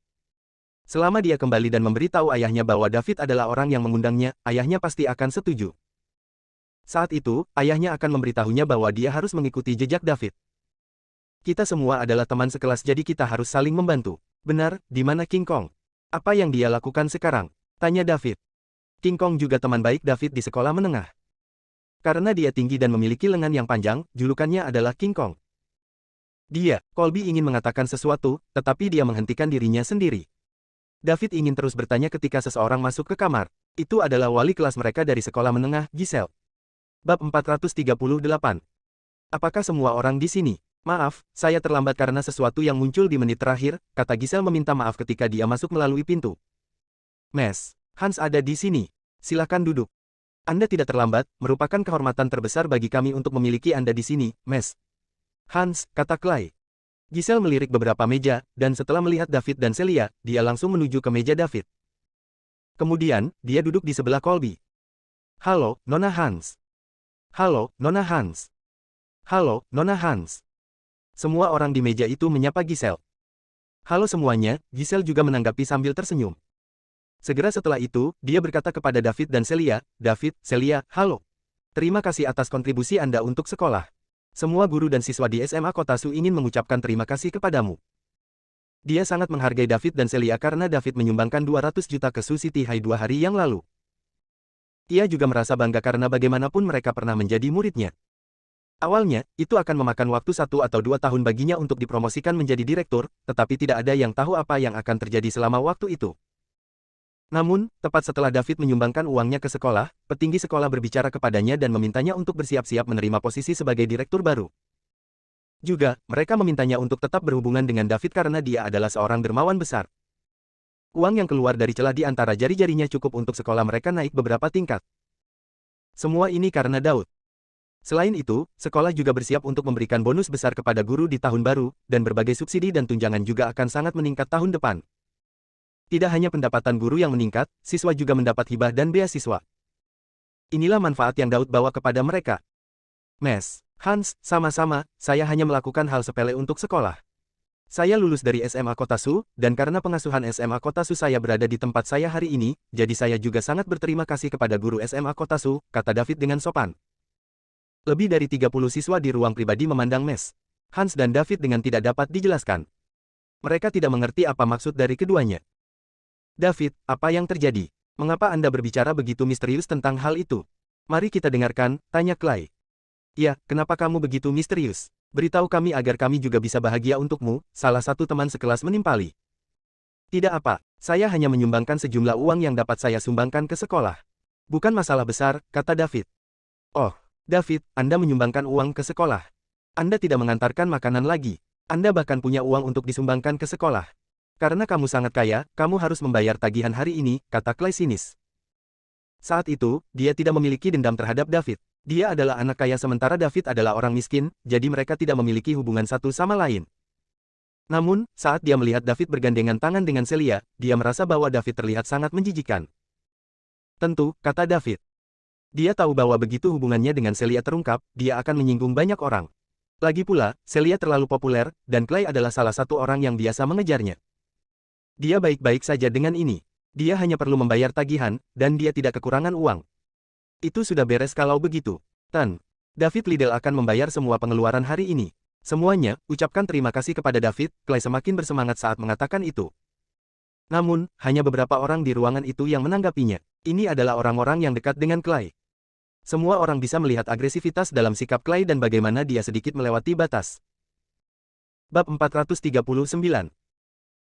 Selama dia kembali dan memberitahu ayahnya bahwa David adalah orang yang mengundangnya, ayahnya pasti akan setuju. Saat itu, ayahnya akan memberitahunya bahwa dia harus mengikuti jejak David. Kita semua adalah teman sekelas jadi kita harus saling membantu. Benar, di mana King Kong? Apa yang dia lakukan sekarang? Tanya David. King Kong juga teman baik David di sekolah menengah. Karena dia tinggi dan memiliki lengan yang panjang, julukannya adalah King Kong. Colby ingin mengatakan sesuatu, tetapi dia menghentikan dirinya sendiri. David ingin terus bertanya ketika seseorang masuk ke kamar. Itu adalah wali kelas mereka dari sekolah menengah, Giselle. Bab 438. Apakah semua orang di sini? Maaf, saya terlambat karena sesuatu yang muncul di menit terakhir, kata Giselle meminta maaf ketika dia masuk melalui pintu. Miss, Hans ada di sini. Silakan duduk. Anda tidak terlambat, merupakan kehormatan terbesar bagi kami untuk memiliki Anda di sini, Miss. Hans, kata Clay. Giselle melirik beberapa meja, dan setelah melihat David dan Celia, dia langsung menuju ke meja David. Kemudian, dia duduk di sebelah Colby. Halo, Nona Hans. Halo, Nona Hans. Halo, Nona Hans. Semua orang di meja itu menyapa Giselle. Halo semuanya, Giselle juga menanggapi sambil tersenyum. Segera setelah itu, dia berkata kepada David dan Celia, David, Celia, halo. Terima kasih atas kontribusi Anda untuk sekolah. Semua guru dan siswa di SMA Kotasu ingin mengucapkan terima kasih kepadamu. Dia sangat menghargai David dan Celia karena David menyumbangkan 200 juta ke Sioux City High 2 hari yang lalu. Ia juga merasa bangga karena bagaimanapun mereka pernah menjadi muridnya. Awalnya, itu akan memakan waktu 1 atau 2 tahun baginya untuk dipromosikan menjadi direktur, tetapi tidak ada yang tahu apa yang akan terjadi selama waktu itu. Namun, tepat setelah David menyumbangkan uangnya ke sekolah, petinggi sekolah berbicara kepadanya dan memintanya untuk bersiap-siap menerima posisi sebagai direktur baru. Juga, mereka memintanya untuk tetap berhubungan dengan David karena dia adalah seorang dermawan besar. Uang yang keluar dari celah di antara jari-jarinya cukup untuk sekolah mereka naik beberapa tingkat. Semua ini karena Daud. Selain itu, sekolah juga bersiap untuk memberikan bonus besar kepada guru di tahun baru, dan berbagai subsidi dan tunjangan juga akan sangat meningkat tahun depan. Tidak hanya pendapatan guru yang meningkat, siswa juga mendapat hibah dan beasiswa. Inilah manfaat yang Daud bawa kepada mereka. Miss, Hans, sama-sama, saya hanya melakukan hal sepele untuk sekolah. Saya lulus dari SMA Kotasu, dan karena pengasuhan SMA Kotasu saya berada di tempat saya hari ini, jadi saya juga sangat berterima kasih kepada guru SMA Kotasu, kata David dengan sopan. Lebih dari 30 siswa di ruang pribadi memandang Miss Hans dan David dengan tidak dapat dijelaskan. Mereka tidak mengerti apa maksud dari keduanya. David, apa yang terjadi? Mengapa Anda berbicara begitu misterius tentang hal itu? Mari kita dengarkan, tanya Clay. Ya, kenapa kamu begitu misterius? Beritahu kami agar kami juga bisa bahagia untukmu, salah satu teman sekelas menimpali. Tidak apa, saya hanya menyumbangkan sejumlah uang yang dapat saya sumbangkan ke sekolah. Bukan masalah besar, kata David. Oh, David, Anda menyumbangkan uang ke sekolah. Anda tidak mengantarkan makanan lagi. Anda bahkan punya uang untuk disumbangkan ke sekolah. Karena kamu sangat kaya, kamu harus membayar tagihan hari ini, kata Clay sinis. Saat itu, dia tidak memiliki dendam terhadap David. Dia adalah anak kaya sementara David adalah orang miskin, jadi mereka tidak memiliki hubungan satu sama lain. Namun, saat dia melihat David bergandengan tangan dengan Celia, dia merasa bahwa David terlihat sangat menjijikan. Tentu, kata David. Dia tahu bahwa begitu hubungannya dengan Celia terungkap, dia akan menyinggung banyak orang. Lagi pula, Celia terlalu populer, dan Clay adalah salah satu orang yang biasa mengejarnya. Dia baik-baik saja dengan ini. Dia hanya perlu membayar tagihan, dan dia tidak kekurangan uang. Itu sudah beres kalau begitu. David Liddell akan membayar semua pengeluaran hari ini. Semuanya, ucapkan terima kasih kepada David, Clay semakin bersemangat saat mengatakan itu. Namun, hanya beberapa orang di ruangan itu yang menanggapinya. Ini adalah orang-orang yang dekat dengan Clay. Semua orang bisa melihat agresivitas dalam sikap Clay dan bagaimana dia sedikit melewati batas. Bab 439.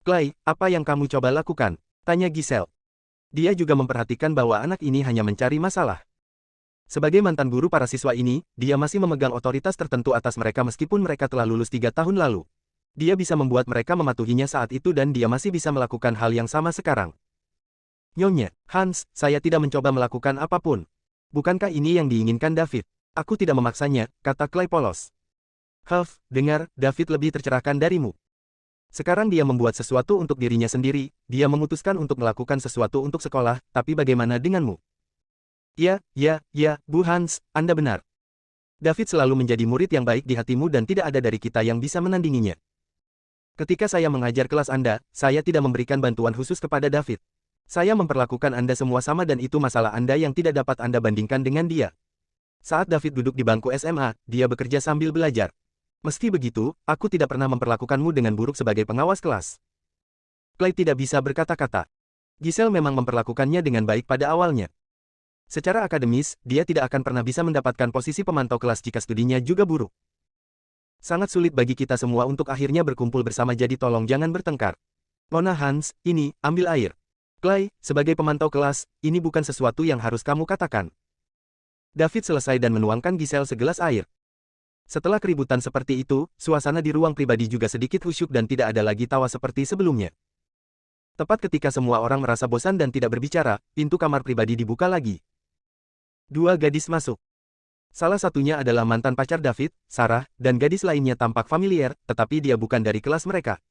Clay, apa yang kamu coba lakukan? Tanya Giselle. Dia juga memperhatikan bahwa anak ini hanya mencari masalah. Sebagai mantan guru para siswa ini, dia masih memegang otoritas tertentu atas mereka meskipun mereka telah lulus 3 tahun lalu. Dia bisa membuat mereka mematuhinya saat itu dan dia masih bisa melakukan hal yang sama sekarang. Nyonya, Hans, saya tidak mencoba melakukan apapun. Bukankah ini yang diinginkan David? Aku tidak memaksanya, kata Clay polos. Huff, dengar, David lebih tercerahkan darimu. Sekarang dia membuat sesuatu untuk dirinya sendiri, dia memutuskan untuk melakukan sesuatu untuk sekolah, tapi bagaimana denganmu? Ya, Bu Hans, Anda benar. David selalu menjadi murid yang baik di hatimu dan tidak ada dari kita yang bisa menandinginya. Ketika saya mengajar kelas Anda, saya tidak memberikan bantuan khusus kepada David. Saya memperlakukan Anda semua sama dan itu masalah Anda yang tidak dapat Anda bandingkan dengan dia. Saat David duduk di bangku SMA, dia bekerja sambil belajar. Meski begitu, aku tidak pernah memperlakukanmu dengan buruk sebagai pengawas kelas. Clay tidak bisa berkata-kata. Giselle memang memperlakukannya dengan baik pada awalnya. Secara akademis, dia tidak akan pernah bisa mendapatkan posisi pemantau kelas jika studinya juga buruk. Sangat sulit bagi kita semua untuk akhirnya berkumpul bersama, jadi tolong jangan bertengkar. Nona Hans, ini, ambil air. Clay, sebagai pemantau kelas, ini bukan sesuatu yang harus kamu katakan. David selesai dan menuangkan Giselle segelas air. Setelah keributan seperti itu, suasana di ruang pribadi juga sedikit khusyuk dan tidak ada lagi tawa seperti sebelumnya. Tepat ketika semua orang merasa bosan dan tidak berbicara, pintu kamar pribadi dibuka lagi. Dua gadis masuk. Salah satunya adalah mantan pacar David, Sarah, dan gadis lainnya tampak familiar, tetapi dia bukan dari kelas mereka.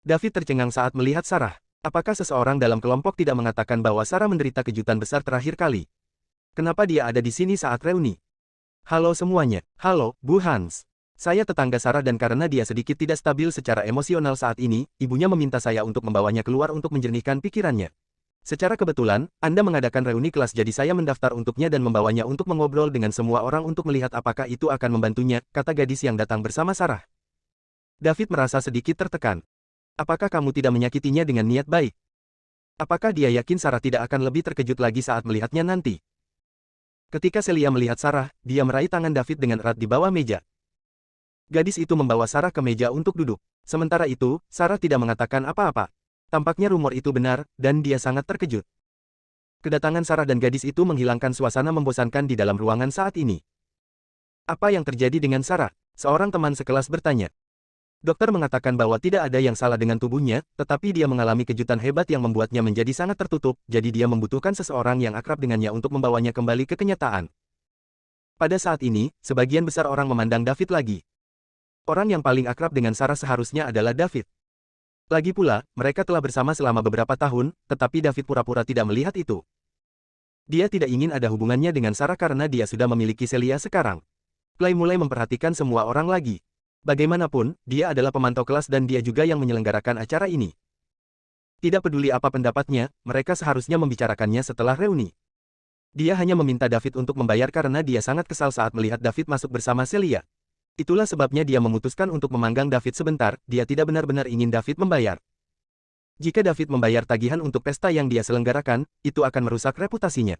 David tercengang saat melihat Sarah. Apakah seseorang dalam kelompok tidak mengatakan bahwa Sarah menderita kejutan besar terakhir kali? Kenapa dia ada di sini saat reuni? Halo semuanya. Halo, Bu Hans. Saya tetangga Sarah dan karena dia sedikit tidak stabil secara emosional saat ini, ibunya meminta saya untuk membawanya keluar untuk menjernihkan pikirannya. Secara kebetulan, Anda mengadakan reuni kelas jadi saya mendaftar untuknya dan membawanya untuk mengobrol dengan semua orang untuk melihat apakah itu akan membantunya, kata gadis yang datang bersama Sarah. David merasa sedikit tertekan. Apakah kamu tidak menyakitinya dengan niat baik? Apakah dia yakin Sarah tidak akan lebih terkejut lagi saat melihatnya nanti? Ketika Celia melihat Sarah, dia meraih tangan David dengan erat di bawah meja. Gadis itu membawa Sarah ke meja untuk duduk. Sementara itu, Sarah tidak mengatakan apa-apa. Tampaknya rumor itu benar, dan dia sangat terkejut. Kedatangan Sarah dan gadis itu menghilangkan suasana membosankan di dalam ruangan saat ini. Apa yang terjadi dengan Sarah? Seorang teman sekelas bertanya. Dokter mengatakan bahwa tidak ada yang salah dengan tubuhnya, tetapi dia mengalami kejutan hebat yang membuatnya menjadi sangat tertutup, jadi dia membutuhkan seseorang yang akrab dengannya untuk membawanya kembali ke kenyataan. Pada saat ini, sebagian besar orang memandang David lagi. Orang yang paling akrab dengan Sarah seharusnya adalah David. Lagi pula, mereka telah bersama selama beberapa tahun, tetapi David pura-pura tidak melihat itu. Dia tidak ingin ada hubungannya dengan Sarah karena dia sudah memiliki Celia sekarang. Clay mulai memperhatikan semua orang lagi. Bagaimanapun, dia adalah pemantau kelas dan dia juga yang menyelenggarakan acara ini. Tidak peduli apa pendapatnya, mereka seharusnya membicarakannya setelah reuni. Dia hanya meminta David untuk membayar karena dia sangat kesal saat melihat David masuk bersama Celia. Itulah sebabnya dia memutuskan untuk memanggang David sebentar, dia tidak benar-benar ingin David membayar. Jika David membayar tagihan untuk pesta yang dia selenggarakan, itu akan merusak reputasinya.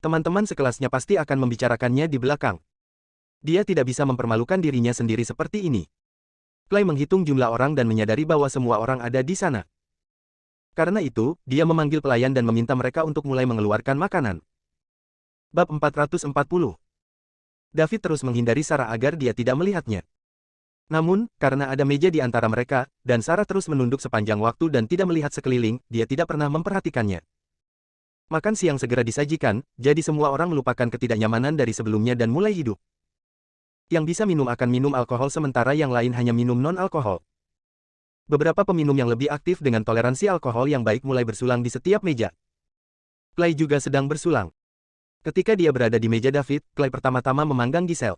Teman-teman sekelasnya pasti akan membicarakannya di belakang. Dia tidak bisa mempermalukan dirinya sendiri seperti ini. Clay menghitung jumlah orang dan menyadari bahwa semua orang ada di sana. Karena itu, dia memanggil pelayan dan meminta mereka untuk mulai mengeluarkan makanan. Bab 440. David terus menghindari Sarah agar dia tidak melihatnya. Namun, karena ada meja di antara mereka, dan Sarah terus menunduk sepanjang waktu dan tidak melihat sekeliling, dia tidak pernah memperhatikannya. Makan siang segera disajikan, jadi semua orang melupakan ketidaknyamanan dari sebelumnya dan mulai hidup. Yang bisa minum akan minum alkohol sementara yang lain hanya minum non-alkohol. Beberapa peminum yang lebih aktif dengan toleransi alkohol yang baik mulai bersulang di setiap meja. Clay juga sedang bersulang. Ketika dia berada di meja David, Clay pertama-tama memanggang Giselle.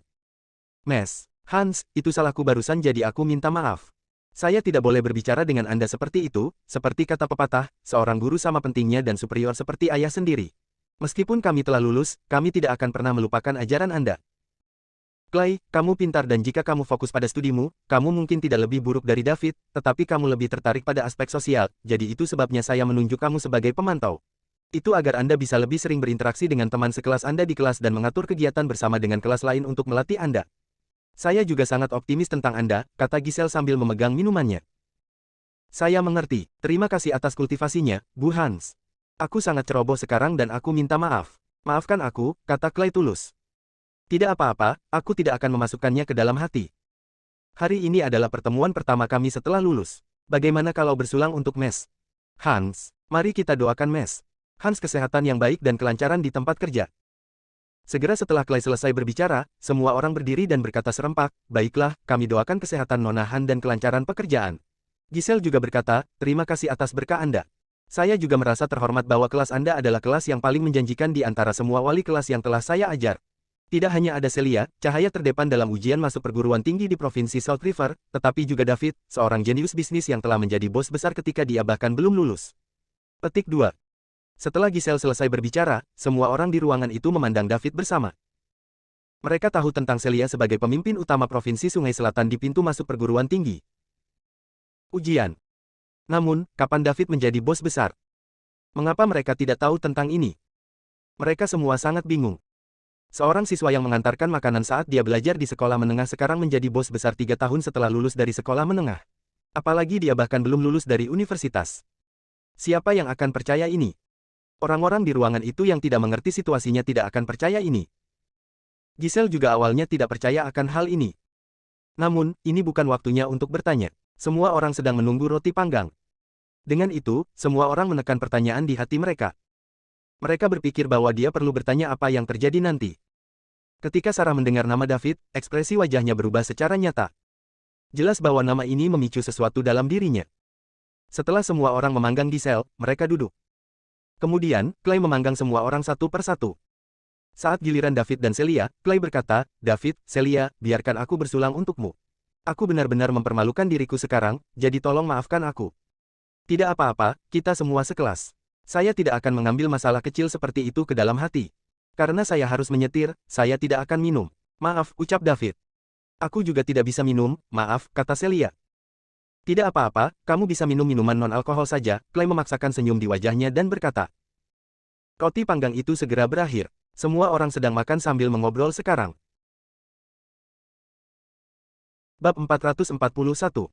Mes, Hans, itu salahku barusan jadi aku minta maaf. Saya tidak boleh berbicara dengan Anda seperti itu, seperti kata pepatah, seorang guru sama pentingnya dan superior seperti ayah sendiri. Meskipun kami telah lulus, kami tidak akan pernah melupakan ajaran Anda. Clay, kamu pintar dan jika kamu fokus pada studimu, kamu mungkin tidak lebih buruk dari David, tetapi kamu lebih tertarik pada aspek sosial, jadi itu sebabnya saya menunjuk kamu sebagai pemantau. Itu agar Anda bisa lebih sering berinteraksi dengan teman sekelas Anda di kelas dan mengatur kegiatan bersama dengan kelas lain untuk melatih Anda. Saya juga sangat optimis tentang Anda, kata Giselle sambil memegang minumannya. Saya mengerti, terima kasih atas kultivasinya, Bu Hans. Aku sangat ceroboh sekarang dan aku minta maaf. Maafkan aku, kata Clay tulus. Tidak apa-apa, aku tidak akan memasukkannya ke dalam hati. Hari ini adalah pertemuan pertama kami setelah lulus. Bagaimana kalau bersulang untuk mes? Hans, mari kita doakan mes. Hans kesehatan yang baik dan kelancaran di tempat kerja. Segera setelah Clay selesai berbicara, semua orang berdiri dan berkata serempak, baiklah, kami doakan kesehatan Nona Han dan kelancaran pekerjaan. Giselle juga berkata, terima kasih atas berkah Anda. Saya juga merasa terhormat bahwa kelas Anda adalah kelas yang paling menjanjikan di antara semua wali kelas yang telah saya ajar. Tidak hanya ada Celia, cahaya terdepan dalam ujian masuk perguruan tinggi di Provinsi South River, tetapi juga David, seorang jenius bisnis yang telah menjadi bos besar ketika dia bahkan belum lulus. Petik 2. Setelah Giselle selesai berbicara, semua orang di ruangan itu memandang David bersama. Mereka tahu tentang Celia sebagai pemimpin utama Provinsi Sungai Selatan di pintu masuk perguruan tinggi. Ujian. Namun, kapan David menjadi bos besar? Mengapa mereka tidak tahu tentang ini? Mereka semua sangat bingung. Seorang siswa yang mengantarkan makanan saat dia belajar di sekolah menengah sekarang menjadi bos besar 3 tahun setelah lulus dari sekolah menengah. Apalagi dia bahkan belum lulus dari universitas. Siapa yang akan percaya ini? Orang-orang di ruangan itu yang tidak mengerti situasinya tidak akan percaya ini. Giselle juga awalnya tidak percaya akan hal ini. Namun, ini bukan waktunya untuk bertanya. Semua orang sedang menunggu roti panggang. Dengan itu, semua orang menekan pertanyaan di hati mereka. Mereka berpikir bahwa dia perlu bertanya apa yang terjadi nanti. Ketika Sarah mendengar nama David, ekspresi wajahnya berubah secara nyata. Jelas bahwa nama ini memicu sesuatu dalam dirinya. Setelah semua orang memanggang Giselle, mereka duduk. Kemudian, Clay memanggang semua orang satu persatu. Saat giliran David dan Celia, Clay berkata, "David, Celia, biarkan aku bersulang untukmu. Aku benar-benar mempermalukan diriku sekarang, jadi tolong maafkan aku." "Tidak apa-apa, kita semua sekelas. Saya tidak akan mengambil masalah kecil seperti itu ke dalam hati. Karena saya harus menyetir, saya tidak akan minum." "Maaf," ucap David. "Aku juga tidak bisa minum, maaf," kata Celia. "Tidak apa-apa, kamu bisa minum minuman non-alkohol saja." Clay memaksakan senyum di wajahnya dan berkata. Roti panggang itu segera berakhir. Semua orang sedang makan sambil mengobrol sekarang. Bab 441.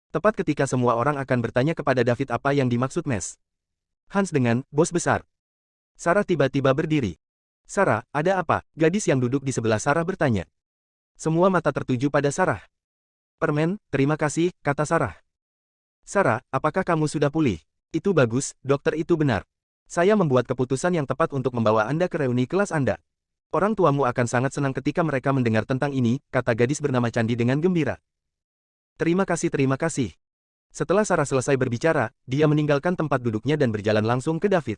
Tepat ketika semua orang akan bertanya kepada David apa yang dimaksud mes Hans dengan bos besar, Sarah tiba-tiba berdiri. "Sarah, ada apa?" Gadis yang duduk di sebelah Sarah bertanya. Semua mata tertuju pada Sarah. "Permen, terima kasih," kata Sarah. "Sarah, apakah kamu sudah pulih?" "Itu bagus, dokter, itu benar. Saya membuat keputusan yang tepat untuk membawa Anda ke reuni kelas Anda. Orang tuamu akan sangat senang ketika mereka mendengar tentang ini," kata gadis bernama Candi dengan gembira. Terima kasih, terima kasih." Setelah Sarah selesai berbicara, dia meninggalkan tempat duduknya dan berjalan langsung ke David.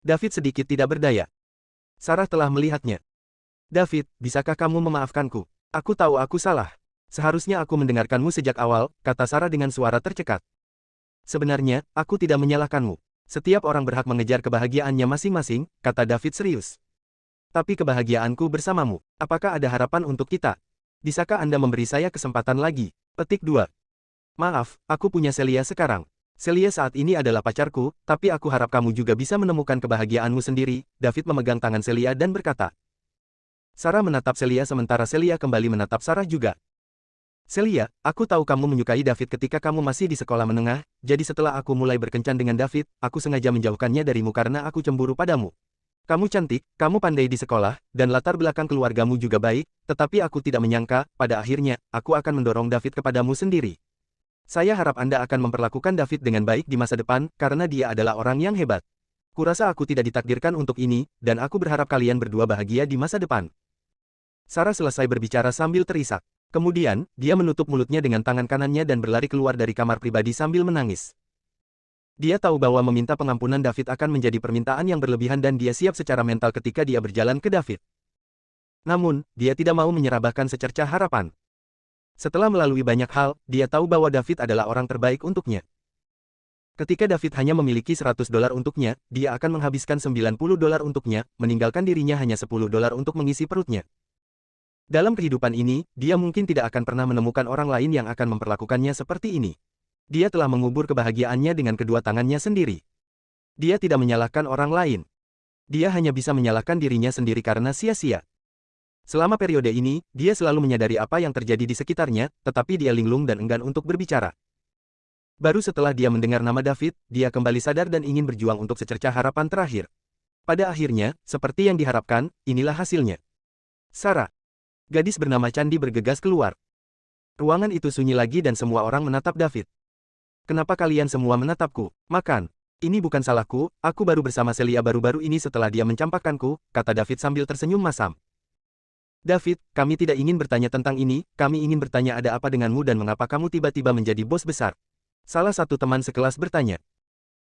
David sedikit tidak berdaya. Sarah telah melihatnya. "David, bisakah kamu memaafkanku? Aku tahu aku salah. Seharusnya aku mendengarkanmu sejak awal," kata Sarah dengan suara tercekat. "Sebenarnya, aku tidak menyalahkanmu. Setiap orang berhak mengejar kebahagiaannya masing-masing," kata David serius. "Tapi kebahagiaanku bersamamu. Apakah ada harapan untuk kita? Bisakah Anda memberi saya kesempatan lagi?" Petik 2. "Maaf, aku punya Celia sekarang. Celia saat ini adalah pacarku, tapi aku harap kamu juga bisa menemukan kebahagiaanmu sendiri." David memegang tangan Celia dan berkata. Sarah menatap Celia sementara Celia kembali menatap Sarah juga. "Celia, aku tahu kamu menyukai David ketika kamu masih di sekolah menengah, jadi setelah aku mulai berkencan dengan David, aku sengaja menjauhkannya darimu karena aku cemburu padamu. Kamu cantik, kamu pandai di sekolah, dan latar belakang keluargamu juga baik, tetapi aku tidak menyangka, pada akhirnya, aku akan mendorong David kepadamu sendiri. Saya harap Anda akan memperlakukan David dengan baik di masa depan, karena dia adalah orang yang hebat. Kurasa aku tidak ditakdirkan untuk ini, dan aku berharap kalian berdua bahagia di masa depan." Sarah selesai berbicara sambil terisak. Kemudian, dia menutup mulutnya dengan tangan kanannya dan berlari keluar dari kamar pribadi sambil menangis. Dia tahu bahwa meminta pengampunan David akan menjadi permintaan yang berlebihan dan dia siap secara mental ketika dia berjalan ke David. Namun, dia tidak mau menyerah bahkan secercah harapan. Setelah melalui banyak hal, dia tahu bahwa David adalah orang terbaik untuknya. Ketika David hanya memiliki $100 untuknya, dia akan menghabiskan $90 untuknya, meninggalkan dirinya hanya $10 untuk mengisi perutnya. Dalam kehidupan ini, dia mungkin tidak akan pernah menemukan orang lain yang akan memperlakukannya seperti ini. Dia telah mengubur kebahagiaannya dengan kedua tangannya sendiri. Dia tidak menyalahkan orang lain. Dia hanya bisa menyalahkan dirinya sendiri karena sia-sia. Selama periode ini, dia selalu menyadari apa yang terjadi di sekitarnya, tetapi dia linglung dan enggan untuk berbicara. Baru setelah dia mendengar nama David, dia kembali sadar dan ingin berjuang untuk secercah harapan terakhir. Pada akhirnya, seperti yang diharapkan, inilah hasilnya. Sarah. Gadis bernama Candi bergegas keluar. Ruangan itu sunyi lagi dan semua orang menatap David. "Kenapa kalian semua menatapku? Makan. Ini bukan salahku, aku baru bersama Celia baru-baru ini setelah dia mencampakkanku," kata David sambil tersenyum masam. "David, kami tidak ingin bertanya tentang ini, kami ingin bertanya ada apa denganmu dan mengapa kamu tiba-tiba menjadi bos besar." Salah satu teman sekelas bertanya.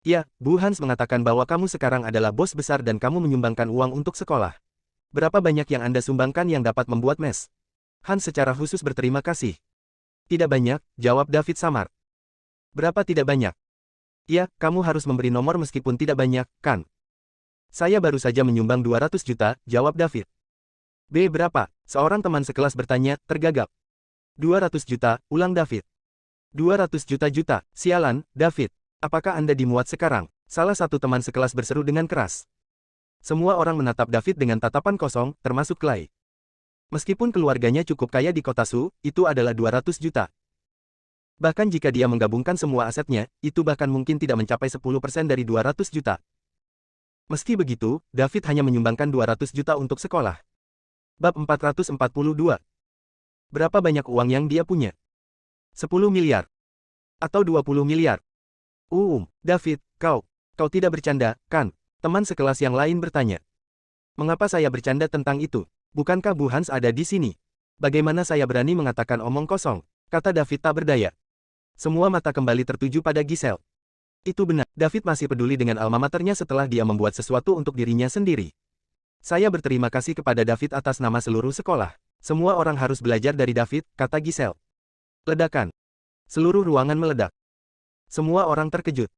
"Ya, Bu Hans mengatakan bahwa kamu sekarang adalah bos besar dan kamu menyumbangkan uang untuk sekolah. Berapa banyak yang Anda sumbangkan yang dapat membuat mes?" Hans secara khusus berterima kasih. "Tidak banyak," jawab David samar. "Berapa tidak banyak?" "Ya, kamu harus memberi nomor meskipun tidak banyak, kan?" "Saya baru saja menyumbang 200 juta, jawab David. Berapa?" Seorang teman sekelas bertanya, tergagap. 200 juta, ulang David. 200 juta-juta, sialan, David. Apakah Anda dimuat sekarang? Salah satu teman sekelas berseru dengan keras. Semua orang menatap David dengan tatapan kosong, termasuk Clay. Meskipun keluarganya cukup kaya di kota Su, itu adalah 200 juta. Bahkan jika dia menggabungkan semua asetnya, itu bahkan mungkin tidak mencapai 10% dari 200 juta. Meski begitu, David hanya menyumbangkan 200 juta untuk sekolah. Bab 442. Berapa banyak uang yang dia punya? 10 miliar. Atau 20 miliar? David, kau tidak bercanda, kan? Teman sekelas yang lain bertanya. Mengapa saya bercanda tentang itu? Bukankah Bu Hans ada di sini? Bagaimana saya berani mengatakan omong kosong? Kata David tak berdaya. Semua mata kembali tertuju pada Giselle. Itu benar, David masih peduli dengan alma maternya setelah dia membuat sesuatu untuk dirinya sendiri. Saya berterima kasih kepada David atas nama seluruh sekolah. Semua orang harus belajar dari David, kata Giselle. Ledakan. Seluruh ruangan meledak. Semua orang terkejut.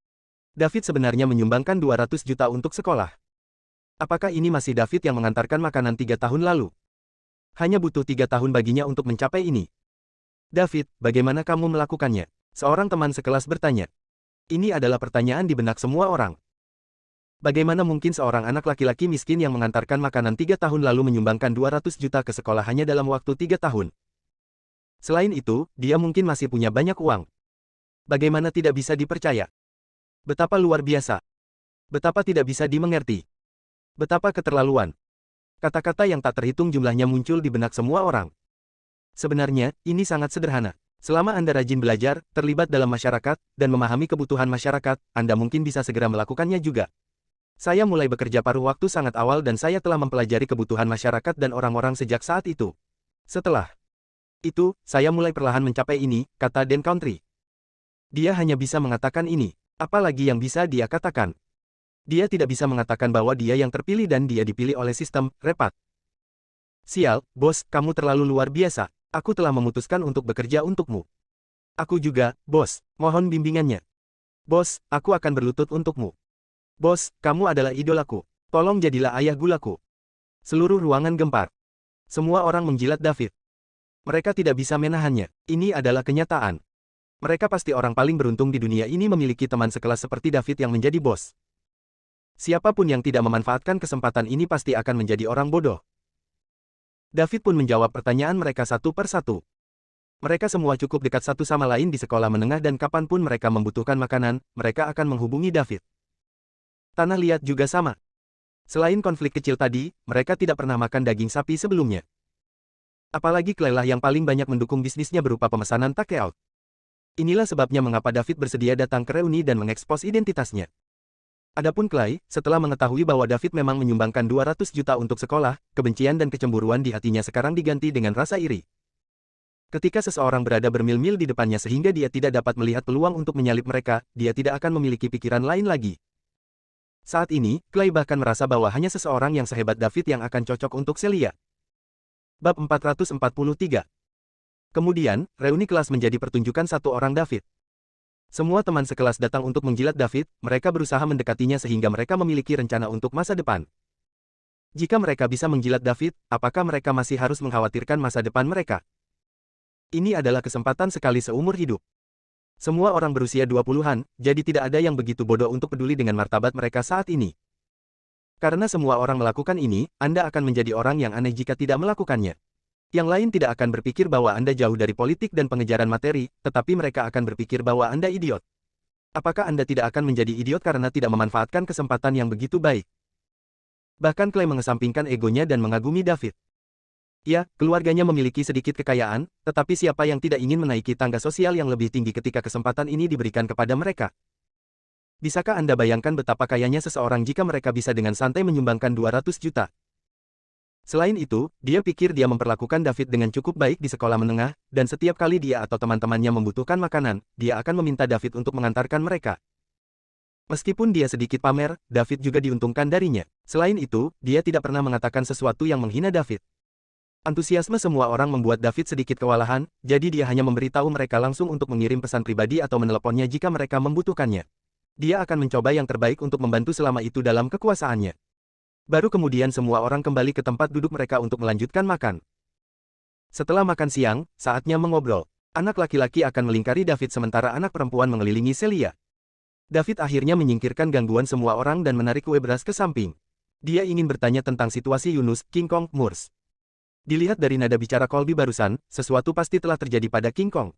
David sebenarnya menyumbangkan 200 juta untuk sekolah. Apakah ini masih David yang mengantarkan makanan 3 tahun lalu? Hanya butuh 3 tahun baginya untuk mencapai ini. David, bagaimana kamu melakukannya? Seorang teman sekelas bertanya. Ini adalah pertanyaan di benak semua orang. Bagaimana mungkin seorang anak laki-laki miskin yang mengantarkan makanan 3 tahun lalu menyumbangkan 200 juta ke sekolah hanya dalam waktu 3 tahun? Selain itu, dia mungkin masih punya banyak uang. Bagaimana tidak bisa dipercaya? Betapa luar biasa. Betapa tidak bisa dimengerti. Betapa keterlaluan. Kata-kata yang tak terhitung jumlahnya muncul di benak semua orang. Sebenarnya, ini sangat sederhana. Selama Anda rajin belajar, terlibat dalam masyarakat, dan memahami kebutuhan masyarakat, Anda mungkin bisa segera melakukannya juga. Saya mulai bekerja paruh waktu sangat awal dan saya telah mempelajari kebutuhan masyarakat dan orang-orang sejak saat itu. Setelah itu, saya mulai perlahan mencapai ini, kata Dan Country. Dia hanya bisa mengatakan ini. Apalagi yang bisa dia katakan? Dia tidak bisa mengatakan bahwa dia yang terpilih dan dia dipilih oleh sistem, repat. Sial, bos, kamu terlalu luar biasa. Aku telah memutuskan untuk bekerja untukmu. Aku juga, bos, mohon bimbingannya. Bos, aku akan berlutut untukmu. Bos, kamu adalah idolaku. Tolong jadilah ayah gulaku. Seluruh ruangan gempar. Semua orang menjilat David. Mereka tidak bisa menahannya. Ini adalah kenyataan. Mereka pasti orang paling beruntung di dunia ini memiliki teman sekelas seperti David yang menjadi bos. Siapapun yang tidak memanfaatkan kesempatan ini pasti akan menjadi orang bodoh. David pun menjawab pertanyaan mereka satu per satu. Mereka semua cukup dekat satu sama lain di sekolah menengah dan kapanpun mereka membutuhkan makanan, mereka akan menghubungi David. Tanah liat juga sama. Selain konflik kecil tadi, mereka tidak pernah makan daging sapi sebelumnya. Apalagi Clay lah yang paling banyak mendukung bisnisnya berupa pemesanan take-out. Inilah sebabnya mengapa David bersedia datang ke reuni dan mengekspos identitasnya. Adapun Clay, setelah mengetahui bahwa David memang menyumbangkan 200 juta untuk sekolah, kebencian dan kecemburuan di hatinya sekarang diganti dengan rasa iri. Ketika seseorang berada bermil-mil di depannya sehingga dia tidak dapat melihat peluang untuk menyalip mereka, dia tidak akan memiliki pikiran lain lagi. Saat ini, Clay bahkan merasa bahwa hanya seseorang yang sehebat David yang akan cocok untuk Celia. Bab 443. Kemudian, reuni kelas menjadi pertunjukan satu orang David. Semua teman sekelas datang untuk menjilat David, mereka berusaha mendekatinya sehingga mereka memiliki rencana untuk masa depan. Jika mereka bisa menjilat David, apakah mereka masih harus mengkhawatirkan masa depan mereka? Ini adalah kesempatan sekali seumur hidup. Semua orang berusia 20-an, jadi tidak ada yang begitu bodoh untuk peduli dengan martabat mereka saat ini. Karena semua orang melakukan ini, Anda akan menjadi orang yang aneh jika tidak melakukannya. Yang lain tidak akan berpikir bahwa Anda jauh dari politik dan pengejaran materi, tetapi mereka akan berpikir bahwa Anda idiot. Apakah Anda tidak akan menjadi idiot karena tidak memanfaatkan kesempatan yang begitu baik? Bahkan Clay mengesampingkan egonya dan mengagumi David. Ya, keluarganya memiliki sedikit kekayaan, tetapi siapa yang tidak ingin menaiki tangga sosial yang lebih tinggi ketika kesempatan ini diberikan kepada mereka? Bisakah Anda bayangkan betapa kayanya seseorang jika mereka bisa dengan santai menyumbangkan 200 juta? Selain itu, dia pikir dia memperlakukan David dengan cukup baik di sekolah menengah, dan setiap kali dia atau teman-temannya membutuhkan makanan, dia akan meminta David untuk mengantarkan mereka. Meskipun dia sedikit pamer, David juga diuntungkan darinya. Selain itu, dia tidak pernah mengatakan sesuatu yang menghina David. Antusiasme semua orang membuat David sedikit kewalahan, jadi dia hanya memberitahu mereka langsung untuk mengirim pesan pribadi atau meneleponnya jika mereka membutuhkannya. Dia akan mencoba yang terbaik untuk membantu selama itu dalam kekuasaannya. Baru kemudian semua orang kembali ke tempat duduk mereka untuk melanjutkan makan. Setelah makan siang, saatnya mengobrol. Anak laki-laki akan melingkari David sementara anak perempuan mengelilingi Celia. David akhirnya menyingkirkan gangguan semua orang dan menarik kue beras ke samping. Dia ingin bertanya tentang situasi Yunus, King Kong, Moors. Dilihat dari nada bicara Colby barusan, sesuatu pasti telah terjadi pada King Kong.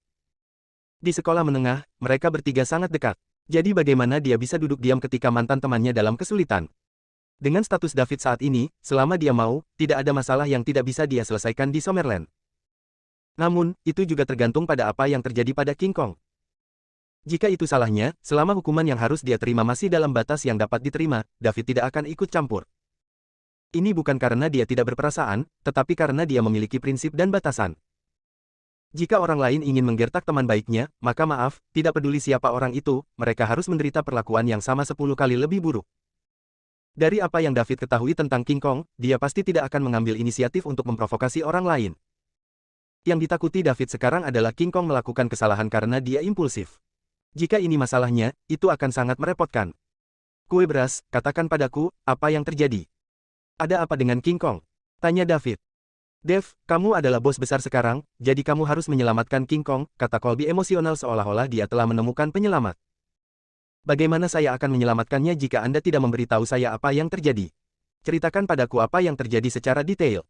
Di sekolah menengah, mereka bertiga sangat dekat. Jadi bagaimana dia bisa duduk diam ketika mantan temannya dalam kesulitan? Dengan status David saat ini, selama dia mau, tidak ada masalah yang tidak bisa dia selesaikan di Summerland. Namun, itu juga tergantung pada apa yang terjadi pada King Kong. Jika itu salahnya, selama hukuman yang harus dia terima masih dalam batas yang dapat diterima, David tidak akan ikut campur. Ini bukan karena dia tidak berperasaan, tetapi karena dia memiliki prinsip dan batasan. Jika orang lain ingin menggertak teman baiknya, maka maaf, tidak peduli siapa orang itu, mereka harus menderita perlakuan yang sama 10 kali lebih buruk. Dari apa yang David ketahui tentang King Kong, dia pasti tidak akan mengambil inisiatif untuk memprovokasi orang lain. Yang ditakuti David sekarang adalah King Kong melakukan kesalahan karena dia impulsif. Jika ini masalahnya, itu akan sangat merepotkan. Kue beras, katakan padaku, apa yang terjadi? Ada apa dengan King Kong? Tanya David. Dev, kamu adalah bos besar sekarang, jadi kamu harus menyelamatkan King Kong, kata Colby emosional seolah-olah dia telah menemukan penyelamat. Bagaimana saya akan menyelamatkannya jika Anda tidak memberitahu saya apa yang terjadi? Ceritakan padaku apa yang terjadi secara detail.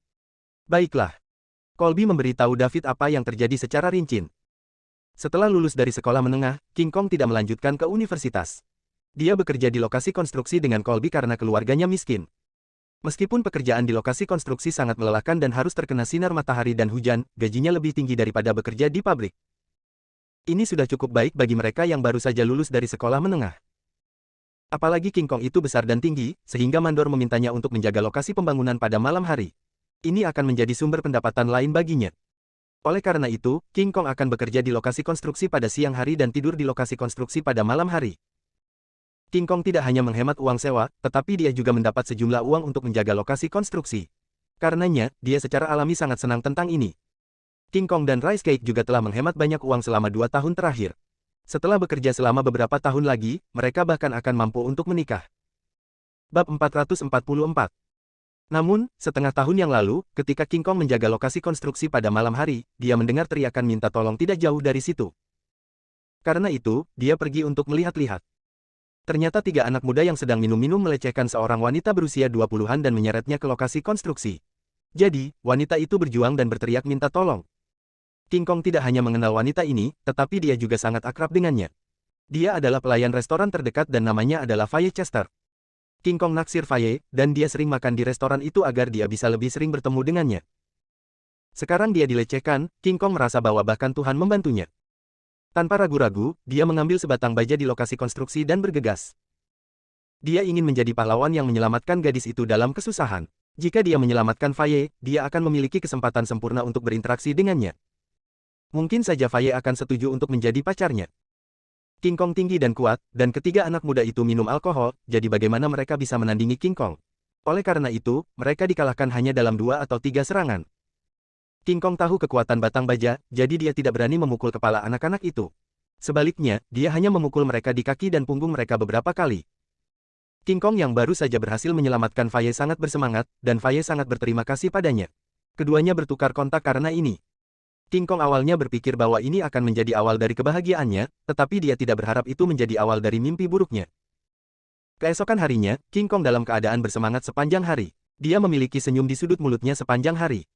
Baiklah. Colby memberitahu David apa yang terjadi secara rinci. Setelah lulus dari sekolah menengah, King Kong tidak melanjutkan ke universitas. Dia bekerja di lokasi konstruksi dengan Colby karena keluarganya miskin. Meskipun pekerjaan di lokasi konstruksi sangat melelahkan dan harus terkena sinar matahari dan hujan, gajinya lebih tinggi daripada bekerja di pabrik. Ini sudah cukup baik bagi mereka yang baru saja lulus dari sekolah menengah. Apalagi King Kong itu besar dan tinggi, sehingga mandor memintanya untuk menjaga lokasi pembangunan pada malam hari. Ini akan menjadi sumber pendapatan lain baginya. Oleh karena itu, King Kong akan bekerja di lokasi konstruksi pada siang hari dan tidur di lokasi konstruksi pada malam hari. King Kong tidak hanya menghemat uang sewa, tetapi dia juga mendapat sejumlah uang untuk menjaga lokasi konstruksi. Karenanya, dia secara alami sangat senang tentang ini. King Kong dan Rice Cake juga telah menghemat banyak uang selama 2 tahun terakhir. Setelah bekerja selama beberapa tahun lagi, mereka bahkan akan mampu untuk menikah. Bab 444. Namun, setengah tahun yang lalu, ketika King Kong menjaga lokasi konstruksi pada malam hari, dia mendengar teriakan minta tolong tidak jauh dari situ. Karena itu, dia pergi untuk melihat-lihat. Ternyata 3 anak muda yang sedang minum-minum melecehkan seorang wanita berusia 20-an dan menyeretnya ke lokasi konstruksi. Jadi, wanita itu berjuang dan berteriak minta tolong. King Kong tidak hanya mengenal wanita ini, tetapi dia juga sangat akrab dengannya. Dia adalah pelayan restoran terdekat dan namanya adalah Faye Chester. King Kong naksir Faye, dan dia sering makan di restoran itu agar dia bisa lebih sering bertemu dengannya. Sekarang dia dilecehkan, King Kong merasa bahwa bahkan Tuhan membantunya. Tanpa ragu-ragu, dia mengambil sebatang baja di lokasi konstruksi dan bergegas. Dia ingin menjadi pahlawan yang menyelamatkan gadis itu dalam kesusahan. Jika dia menyelamatkan Faye, dia akan memiliki kesempatan sempurna untuk berinteraksi dengannya. Mungkin saja Faye akan setuju untuk menjadi pacarnya. King Kong tinggi dan kuat, dan ketiga anak muda itu minum alkohol, jadi bagaimana mereka bisa menandingi King Kong? Oleh karena itu, mereka dikalahkan hanya dalam 2 atau 3 serangan. King Kong tahu kekuatan batang baja, jadi dia tidak berani memukul kepala anak-anak itu. Sebaliknya, dia hanya memukul mereka di kaki dan punggung mereka beberapa kali. King Kong yang baru saja berhasil menyelamatkan Faye sangat bersemangat, dan Faye sangat berterima kasih padanya. Keduanya bertukar kontak karena ini. King Kong awalnya berpikir bahwa ini akan menjadi awal dari kebahagiaannya, tetapi dia tidak berharap itu menjadi awal dari mimpi buruknya. Keesokan harinya, King Kong dalam keadaan bersemangat sepanjang hari. Dia memiliki senyum di sudut mulutnya sepanjang hari.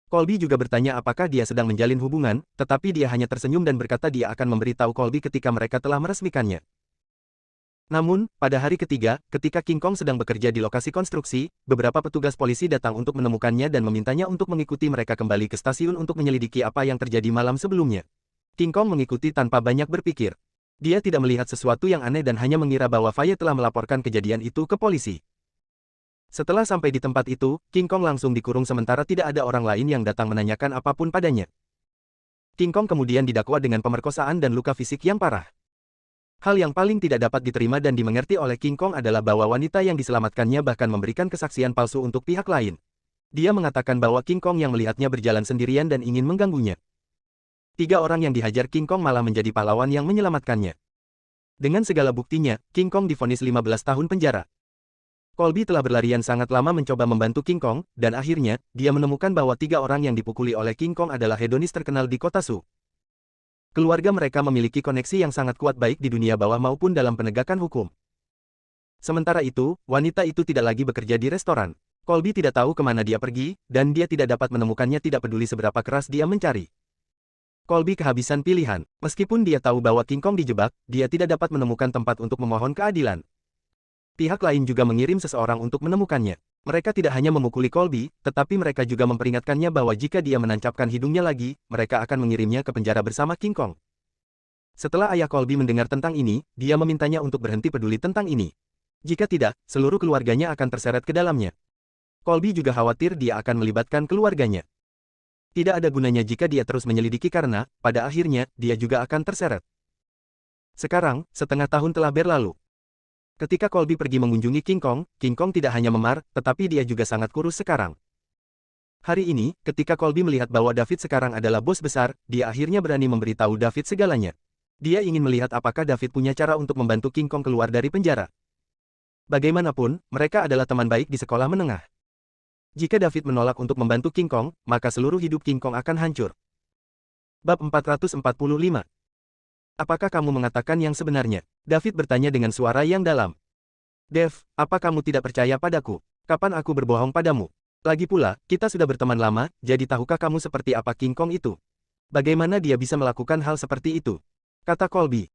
Colby juga bertanya apakah dia sedang menjalin hubungan, tetapi dia hanya tersenyum dan berkata dia akan memberitahu Colby ketika mereka telah meresmikannya. Namun, pada hari ketiga, ketika King Kong sedang bekerja di lokasi konstruksi, beberapa petugas polisi datang untuk menemukannya dan memintanya untuk mengikuti mereka kembali ke stasiun untuk menyelidiki apa yang terjadi malam sebelumnya. King Kong mengikuti tanpa banyak berpikir. Dia tidak melihat sesuatu yang aneh dan hanya mengira bahwa Faye telah melaporkan kejadian itu ke polisi. Setelah sampai di tempat itu, King Kong langsung dikurung sementara tidak ada orang lain yang datang menanyakan apapun padanya. King Kong kemudian didakwa dengan pemerkosaan dan luka fisik yang parah. Hal yang paling tidak dapat diterima dan dimengerti oleh King Kong adalah bahwa wanita yang diselamatkannya bahkan memberikan kesaksian palsu untuk pihak lain. Dia mengatakan bahwa King Kong yang melihatnya berjalan sendirian dan ingin mengganggunya. 3 orang yang dihajar King Kong malah menjadi pahlawan yang menyelamatkannya. Dengan segala buktinya, King Kong divonis 15 tahun penjara. Colby telah berlarian sangat lama mencoba membantu King Kong, dan akhirnya, dia menemukan bahwa 3 orang yang dipukuli oleh King Kong adalah hedonis terkenal di kota Su. Keluarga mereka memiliki koneksi yang sangat kuat baik di dunia bawah maupun dalam penegakan hukum. Sementara itu, wanita itu tidak lagi bekerja di restoran. Colby tidak tahu kemana dia pergi, dan dia tidak dapat menemukannya tidak peduli seberapa keras dia mencari. Colby kehabisan pilihan. Meskipun dia tahu bahwa King Kong dijebak, dia tidak dapat menemukan tempat untuk memohon keadilan. Pihak lain juga mengirim seseorang untuk menemukannya. Mereka tidak hanya memukuli Colby, tetapi mereka juga memperingatkannya bahwa jika dia menancapkan hidungnya lagi, mereka akan mengirimnya ke penjara bersama King Kong. Setelah ayah Colby mendengar tentang ini, dia memintanya untuk berhenti peduli tentang ini. Jika tidak, seluruh keluarganya akan terseret ke dalamnya. Colby juga khawatir dia akan melibatkan keluarganya. Tidak ada gunanya jika dia terus menyelidiki karena, pada akhirnya, dia juga akan terseret. Sekarang, setengah tahun telah berlalu. Ketika Colby pergi mengunjungi King Kong tidak hanya memar, tetapi dia juga sangat kurus sekarang. Hari ini, ketika Colby melihat bahwa David sekarang adalah bos besar, dia akhirnya berani memberitahu David segalanya. Dia ingin melihat apakah David punya cara untuk membantu King Kong keluar dari penjara. Bagaimanapun, mereka adalah teman baik di sekolah menengah. Jika David menolak untuk membantu King Kong, maka seluruh hidup King Kong akan hancur. Bab 445. Apakah kamu mengatakan yang sebenarnya? David bertanya dengan suara yang dalam. Dev, apa kamu tidak percaya padaku? Kapan aku berbohong padamu? Lagi pula, kita sudah berteman lama, jadi tahukah kamu seperti apa King Kong itu? Bagaimana dia bisa melakukan hal seperti itu? Kata Colby.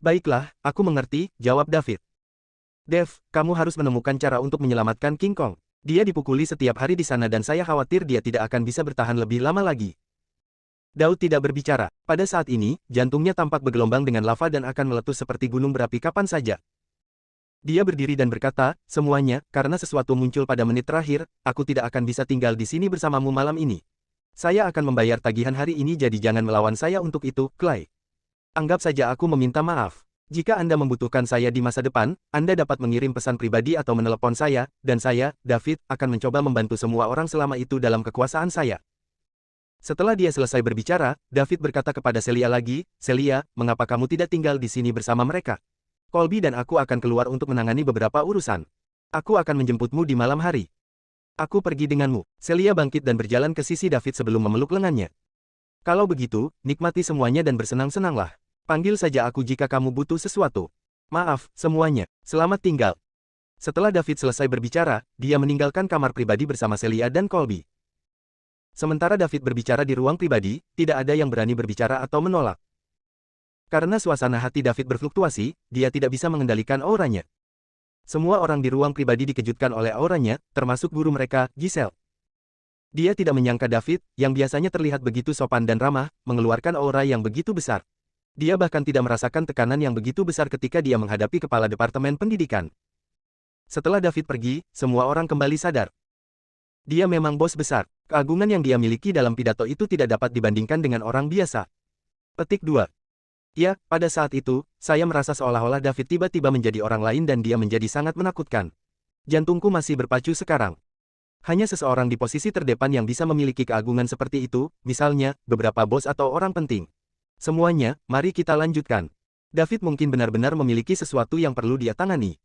Baiklah, aku mengerti, jawab David. Dev, kamu harus menemukan cara untuk menyelamatkan King Kong. Dia dipukuli setiap hari di sana dan saya khawatir dia tidak akan bisa bertahan lebih lama lagi. Daud tidak berbicara. Pada saat ini, jantungnya tampak bergelombang dengan lava dan akan meletus seperti gunung berapi kapan saja. Dia berdiri dan berkata, semuanya, karena sesuatu muncul pada menit terakhir, aku tidak akan bisa tinggal di sini bersamamu malam ini. Saya akan membayar tagihan hari ini jadi jangan melawan saya untuk itu, Clay. Anggap saja aku meminta maaf. Jika Anda membutuhkan saya di masa depan, Anda dapat mengirim pesan pribadi atau menelepon saya, dan saya, David, akan mencoba membantu semua orang selama itu dalam kekuasaan saya. Setelah dia selesai berbicara, David berkata kepada Celia lagi, Celia, mengapa kamu tidak tinggal di sini bersama mereka? Colby dan aku akan keluar untuk menangani beberapa urusan. Aku akan menjemputmu di malam hari. Aku pergi denganmu. Celia bangkit dan berjalan ke sisi David sebelum memeluk lengannya. Kalau begitu, nikmati semuanya dan bersenang-senanglah. Panggil saja aku jika kamu butuh sesuatu. Maaf, semuanya. Selamat tinggal. Setelah David selesai berbicara, dia meninggalkan kamar pribadi bersama Celia dan Colby. Sementara David berbicara di ruang pribadi, tidak ada yang berani berbicara atau menolak. Karena suasana hati David berfluktuasi, dia tidak bisa mengendalikan auranya. Semua orang di ruang pribadi dikejutkan oleh auranya, termasuk guru mereka, Giselle. Dia tidak menyangka David, yang biasanya terlihat begitu sopan dan ramah, mengeluarkan aura yang begitu besar. Dia bahkan tidak merasakan tekanan yang begitu besar ketika dia menghadapi kepala Departemen Pendidikan. Setelah David pergi, semua orang kembali sadar. Dia memang bos besar. Keagungan yang dia miliki dalam pidato itu tidak dapat dibandingkan dengan orang biasa. Petik 2. Ya, pada saat itu, saya merasa seolah-olah David tiba-tiba menjadi orang lain dan dia menjadi sangat menakutkan. Jantungku masih berpacu sekarang. Hanya seseorang di posisi terdepan yang bisa memiliki keagungan seperti itu, misalnya, beberapa bos atau orang penting. Semuanya, mari kita lanjutkan. David mungkin benar-benar memiliki sesuatu yang perlu dia tangani.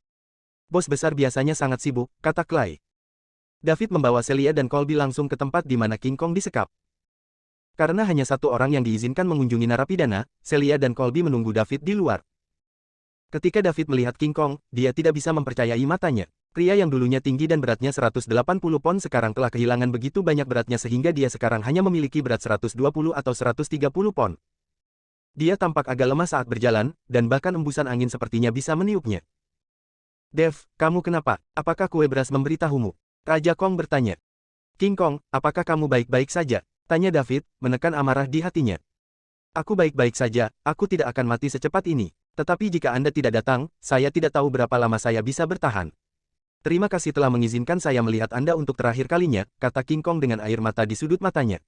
Bos besar biasanya sangat sibuk, kata Clay. David membawa Celia dan Colby langsung ke tempat di mana King Kong disekap. Karena hanya satu orang yang diizinkan mengunjungi narapidana, Celia dan Colby menunggu David di luar. Ketika David melihat King Kong, dia tidak bisa mempercayai matanya. Pria yang dulunya tinggi dan beratnya 180 pon sekarang telah kehilangan begitu banyak beratnya sehingga dia sekarang hanya memiliki berat 120 atau 130 pon. Dia tampak agak lemah saat berjalan, dan bahkan embusan angin sepertinya bisa meniupnya. Dev, kamu kenapa? Apakah kue beras memberitahumu? Raja Kong bertanya. King Kong, apakah kamu baik-baik saja? Tanya David, menekan amarah di hatinya. Aku baik-baik saja, aku tidak akan mati secepat ini. Tetapi jika Anda tidak datang, saya tidak tahu berapa lama saya bisa bertahan. Terima kasih telah mengizinkan saya melihat Anda untuk terakhir kalinya, kata King Kong dengan air mata di sudut matanya.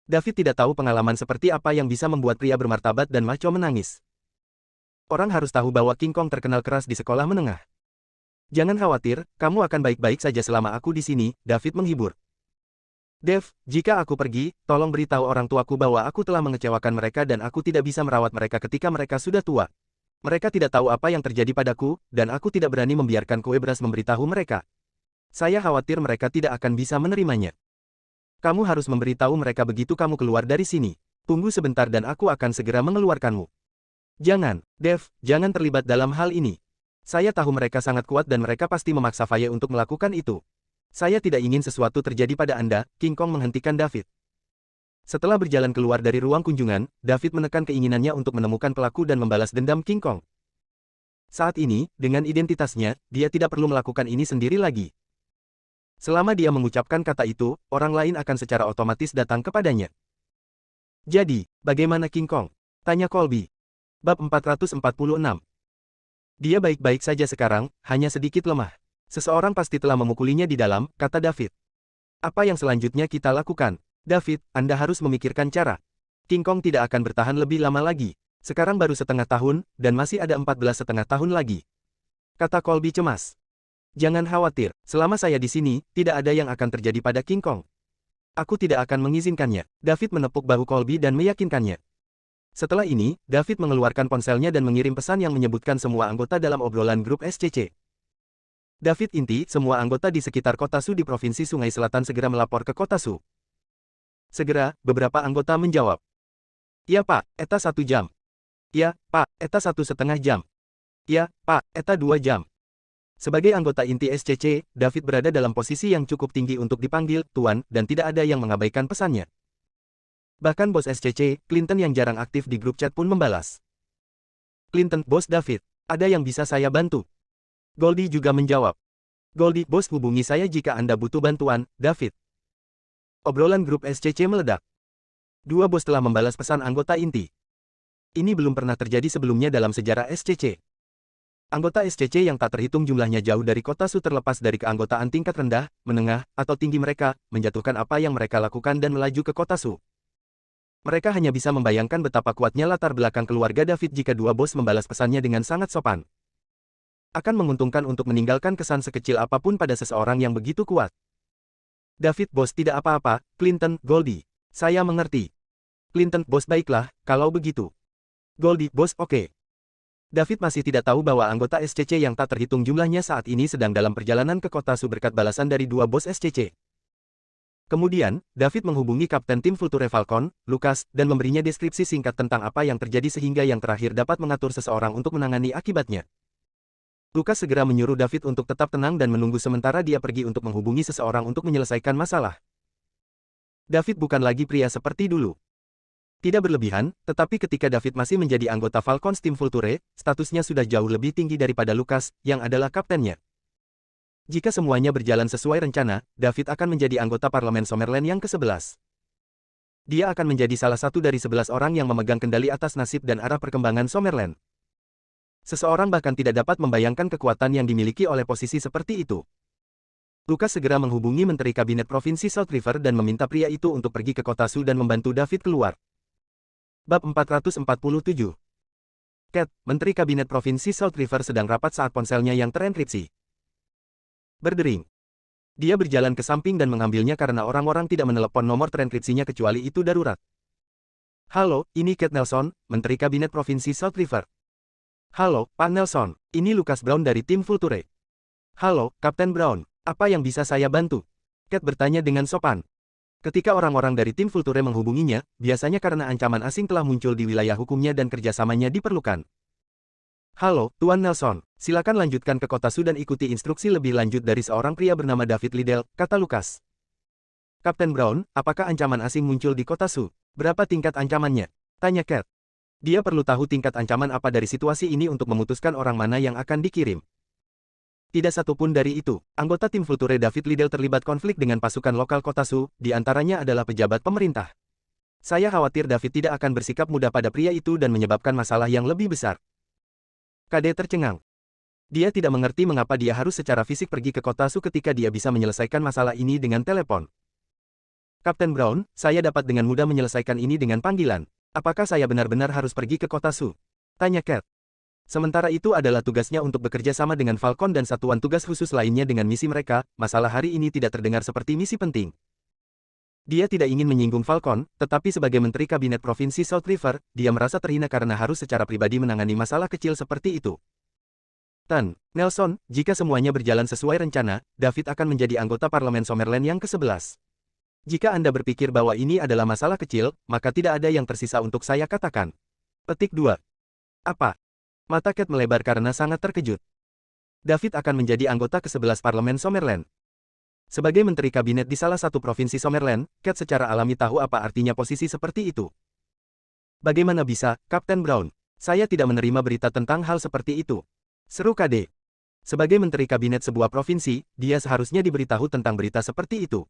David tidak tahu pengalaman seperti apa yang bisa membuat pria bermartabat dan macho menangis. Orang harus tahu bahwa King Kong terkenal keras di sekolah menengah. Jangan khawatir, kamu akan baik-baik saja selama aku di sini, David menghibur. Dev, jika aku pergi, tolong beritahu orang tuaku bahwa aku telah mengecewakan mereka dan aku tidak bisa merawat mereka ketika mereka sudah tua. Mereka tidak tahu apa yang terjadi padaku, dan aku tidak berani membiarkan kue beras memberitahu mereka. Saya khawatir mereka tidak akan bisa menerimanya. Kamu harus memberitahu mereka begitu kamu keluar dari sini. Tunggu sebentar dan aku akan segera mengeluarkanmu. Jangan, Dev, jangan terlibat dalam hal ini. Saya tahu mereka sangat kuat dan mereka pasti memaksa Faye untuk melakukan itu. Saya tidak ingin sesuatu terjadi pada Anda, King Kong menghentikan David. Setelah berjalan keluar dari ruang kunjungan, David menekan keinginannya untuk menemukan pelaku dan membalas dendam King Kong. Saat ini, dengan identitasnya, dia tidak perlu melakukan ini sendiri lagi. Selama dia mengucapkan kata itu, orang lain akan secara otomatis datang kepadanya. Jadi, bagaimana King Kong? Tanya Colby. Bab 446. Dia baik-baik saja sekarang, hanya sedikit lemah. Seseorang pasti telah memukulinya di dalam, kata David. Apa yang selanjutnya kita lakukan? David, Anda harus memikirkan cara. King Kong tidak akan bertahan lebih lama lagi. Sekarang baru setengah tahun, dan masih ada 14,5 tahun lagi. Kata Colby cemas. Jangan khawatir, selama saya di sini, tidak ada yang akan terjadi pada King Kong. Aku tidak akan mengizinkannya. David menepuk bahu Colby dan meyakinkannya. Setelah ini, David mengeluarkan ponselnya dan mengirim pesan yang menyebutkan semua anggota dalam obrolan grup SCC. David inti, semua anggota di sekitar kota Su di Provinsi Sungai Selatan segera melapor ke kota Su. Segera, beberapa anggota menjawab. Ya Pak, eta 1 jam. Ya, Pak, eta 1,5 jam. Ya, Pak, eta 2 jam. Sebagai anggota inti SCC, David berada dalam posisi yang cukup tinggi untuk dipanggil, Tuan, dan tidak ada yang mengabaikan pesannya. Bahkan bos SCC, Clinton yang jarang aktif di grup chat pun membalas. Clinton, Bos David, ada yang bisa saya bantu? Goldie juga menjawab. Goldie, Bos hubungi saya jika Anda butuh bantuan, David. Obrolan grup SCC meledak. 2 bos telah membalas pesan anggota inti. Ini belum pernah terjadi sebelumnya dalam sejarah SCC. Anggota SCC yang tak terhitung jumlahnya jauh dari kota Su terlepas dari keanggotaan tingkat rendah, menengah, atau tinggi mereka, menjatuhkan apa yang mereka lakukan dan melaju ke kota Su. Mereka hanya bisa membayangkan betapa kuatnya latar belakang keluarga David jika 2 bos membalas pesannya dengan sangat sopan. Akan menguntungkan untuk meninggalkan kesan sekecil apapun pada seseorang yang begitu kuat. David, Bos, tidak apa-apa. Clinton, Goldie. Saya mengerti. Clinton, Bos, baiklah, kalau begitu. Goldie, Bos, oke. David masih tidak tahu bahwa anggota SCC yang tak terhitung jumlahnya saat ini sedang dalam perjalanan ke kota Su berkat balasan dari 2 bos SCC. Kemudian, David menghubungi Kapten Tim Vulture Falcon, Lucas, dan memberinya deskripsi singkat tentang apa yang terjadi sehingga yang terakhir dapat mengatur seseorang untuk menangani akibatnya. Lucas segera menyuruh David untuk tetap tenang dan menunggu sementara dia pergi untuk menghubungi seseorang untuk menyelesaikan masalah. David bukan lagi pria seperti dulu. Tidak berlebihan, tetapi ketika David masih menjadi anggota Falcons Tim Vulture, statusnya sudah jauh lebih tinggi daripada Lucas, yang adalah kaptennya. Jika semuanya berjalan sesuai rencana, David akan menjadi anggota Parlemen Summerland yang ke-11. Dia akan menjadi salah satu dari 11 orang yang memegang kendali atas nasib dan arah perkembangan Summerland. Seseorang bahkan tidak dapat membayangkan kekuatan yang dimiliki oleh posisi seperti itu. Lucas segera menghubungi Menteri Kabinet Provinsi South River dan meminta pria itu untuk pergi ke kota Su dan membantu David keluar. Bab 447. Cat, Menteri Kabinet Provinsi South River sedang rapat saat ponselnya yang terenkripsi berdering. Dia berjalan ke samping dan mengambilnya karena orang-orang tidak menelepon nomor terenkripsinya kecuali itu darurat. Halo, ini Cat Nelson, Menteri Kabinet Provinsi South River. Halo, Pak Nelson, ini Lucas Brown dari tim Vulture. Halo, Kapten Brown, apa yang bisa saya bantu? Cat bertanya dengan sopan. Ketika orang-orang dari tim Vulture menghubunginya, biasanya karena ancaman asing telah muncul di wilayah hukumnya dan kerjasamanya diperlukan. Halo, Tuan Nelson, silakan lanjutkan ke kota Su dan ikuti instruksi lebih lanjut dari seorang pria bernama David Liddell, kata Lucas. Kapten Brown, apakah ancaman asing muncul di kota Su? Berapa tingkat ancamannya? Tanya Cat. Dia perlu tahu tingkat ancaman apa dari situasi ini untuk memutuskan orang mana yang akan dikirim. Tidak satupun dari itu. Anggota tim Vulture David Liddell terlibat konflik dengan pasukan lokal kota Su, di antaranya adalah pejabat pemerintah. Saya khawatir David tidak akan bersikap mudah pada pria itu dan menyebabkan masalah yang lebih besar. Kade tercengang. Dia tidak mengerti mengapa dia harus secara fisik pergi ke kota Su ketika dia bisa menyelesaikan masalah ini dengan telepon. Kapten Brown, saya dapat dengan mudah menyelesaikan ini dengan panggilan. Apakah saya benar-benar harus pergi ke kota Su? Tanya Cat. Sementara itu adalah tugasnya untuk bekerja sama dengan Falcon dan satuan tugas khusus lainnya dengan misi mereka, masalah hari ini tidak terdengar seperti misi penting. Dia tidak ingin menyinggung Falcon, tetapi sebagai Menteri Kabinet Provinsi South River, dia merasa terhina karena harus secara pribadi menangani masalah kecil seperti itu. Nelson, jika semuanya berjalan sesuai rencana, David akan menjadi anggota Parlemen Summerland yang ke-11. Jika Anda berpikir bahwa ini adalah masalah kecil, maka tidak ada yang tersisa untuk saya katakan. Petik 2. Apa? Mata Cat melebar karena sangat terkejut. David akan menjadi anggota ke-11 Parlemen Summerland. Sebagai menteri kabinet di salah satu provinsi Summerland, Cat secara alami tahu apa artinya posisi seperti itu. Bagaimana bisa, Kapten Brown? Saya tidak menerima berita tentang hal seperti itu. Seru KD. Sebagai menteri kabinet sebuah provinsi, dia seharusnya diberitahu tentang berita seperti itu.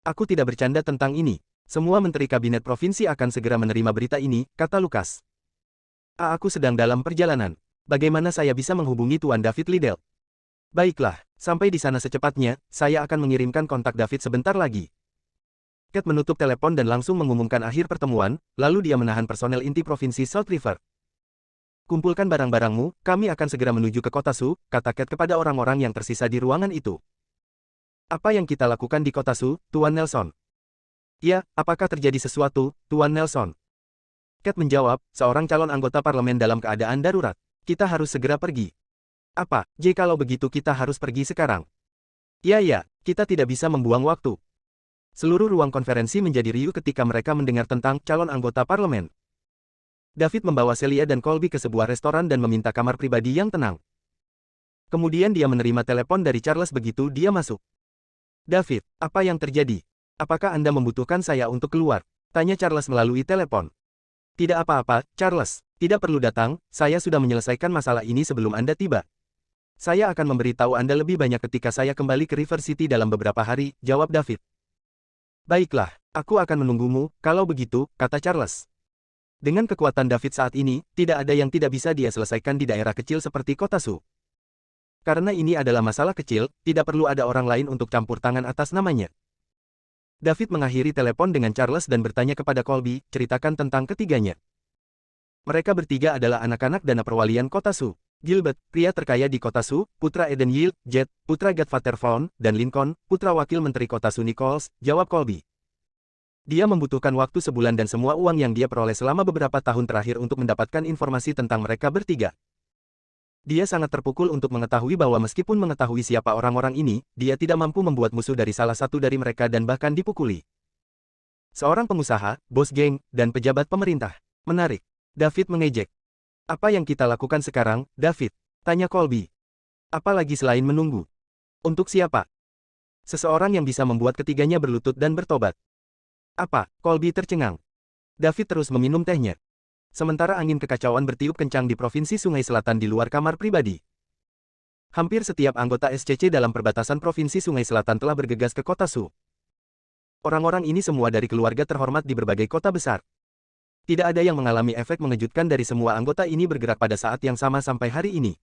Aku tidak bercanda tentang ini. Semua menteri kabinet provinsi akan segera menerima berita ini, kata Lucas. Aku sedang dalam perjalanan. Bagaimana saya bisa menghubungi Tuan David Liddell? Baiklah, sampai di sana secepatnya, saya akan mengirimkan kontak David sebentar lagi. Cat menutup telepon dan langsung mengumumkan akhir pertemuan, lalu dia menahan personel inti provinsi South River. Kumpulkan barang-barangmu, kami akan segera menuju ke kota Su, kata Cat kepada orang-orang yang tersisa di ruangan itu. Apa yang kita lakukan di kota Su, Tuan Nelson? Ya, apakah terjadi sesuatu, Tuan Nelson? Cat menjawab, seorang calon anggota parlemen dalam keadaan darurat. Kita harus segera pergi. Apa, kalau begitu kita harus pergi sekarang? Ya, kita tidak bisa membuang waktu. Seluruh ruang konferensi menjadi riuh ketika mereka mendengar tentang calon anggota parlemen. David membawa Celia dan Colby ke sebuah restoran dan meminta kamar pribadi yang tenang. Kemudian dia menerima telepon dari Charles begitu dia masuk. David, apa yang terjadi? Apakah Anda membutuhkan saya untuk keluar? Tanya Charles melalui telepon. Tidak apa-apa, Charles. Tidak perlu datang, saya sudah menyelesaikan masalah ini sebelum Anda tiba. Saya akan memberitahu Anda lebih banyak ketika saya kembali ke River City dalam beberapa hari, jawab David. Baiklah, aku akan menunggumu, kalau begitu, kata Charles. Dengan kekuatan David saat ini, tidak ada yang tidak bisa dia selesaikan di daerah kecil seperti kota Su. Karena ini adalah masalah kecil, tidak perlu ada orang lain untuk campur tangan atas namanya. David mengakhiri telepon dengan Charles dan bertanya kepada Colby, ceritakan tentang ketiganya. Mereka bertiga adalah anak-anak dana perwalian kota Su. Gilbert, pria terkaya di kota Su, putra Eden Yield, Jet, putra Godfather Vaughn, dan Lincoln, putra wakil menteri kota Su Nichols, jawab Colby. Dia membutuhkan waktu sebulan dan semua uang yang dia peroleh selama beberapa tahun terakhir untuk mendapatkan informasi tentang mereka bertiga. Dia sangat terpukul untuk mengetahui bahwa meskipun mengetahui siapa orang-orang ini, dia tidak mampu membuat musuh dari salah satu dari mereka dan bahkan dipukuli. Seorang pengusaha, bos geng, dan pejabat pemerintah. Menarik. David mengejek. Apa yang kita lakukan sekarang, David? Tanya Colby. Apalagi selain menunggu? Untuk siapa? Seseorang yang bisa membuat ketiganya berlutut dan bertobat. Apa? Colby tercengang. David terus meminum tehnya. Sementara angin kekacauan bertiup kencang di Provinsi Sungai Selatan di luar kamar pribadi. Hampir setiap anggota SCC dalam perbatasan Provinsi Sungai Selatan telah bergegas ke kota Su. Orang-orang ini semua dari keluarga terhormat di berbagai kota besar. Tidak ada yang mengalami efek mengejutkan dari semua anggota ini bergerak pada saat yang sama sampai hari ini.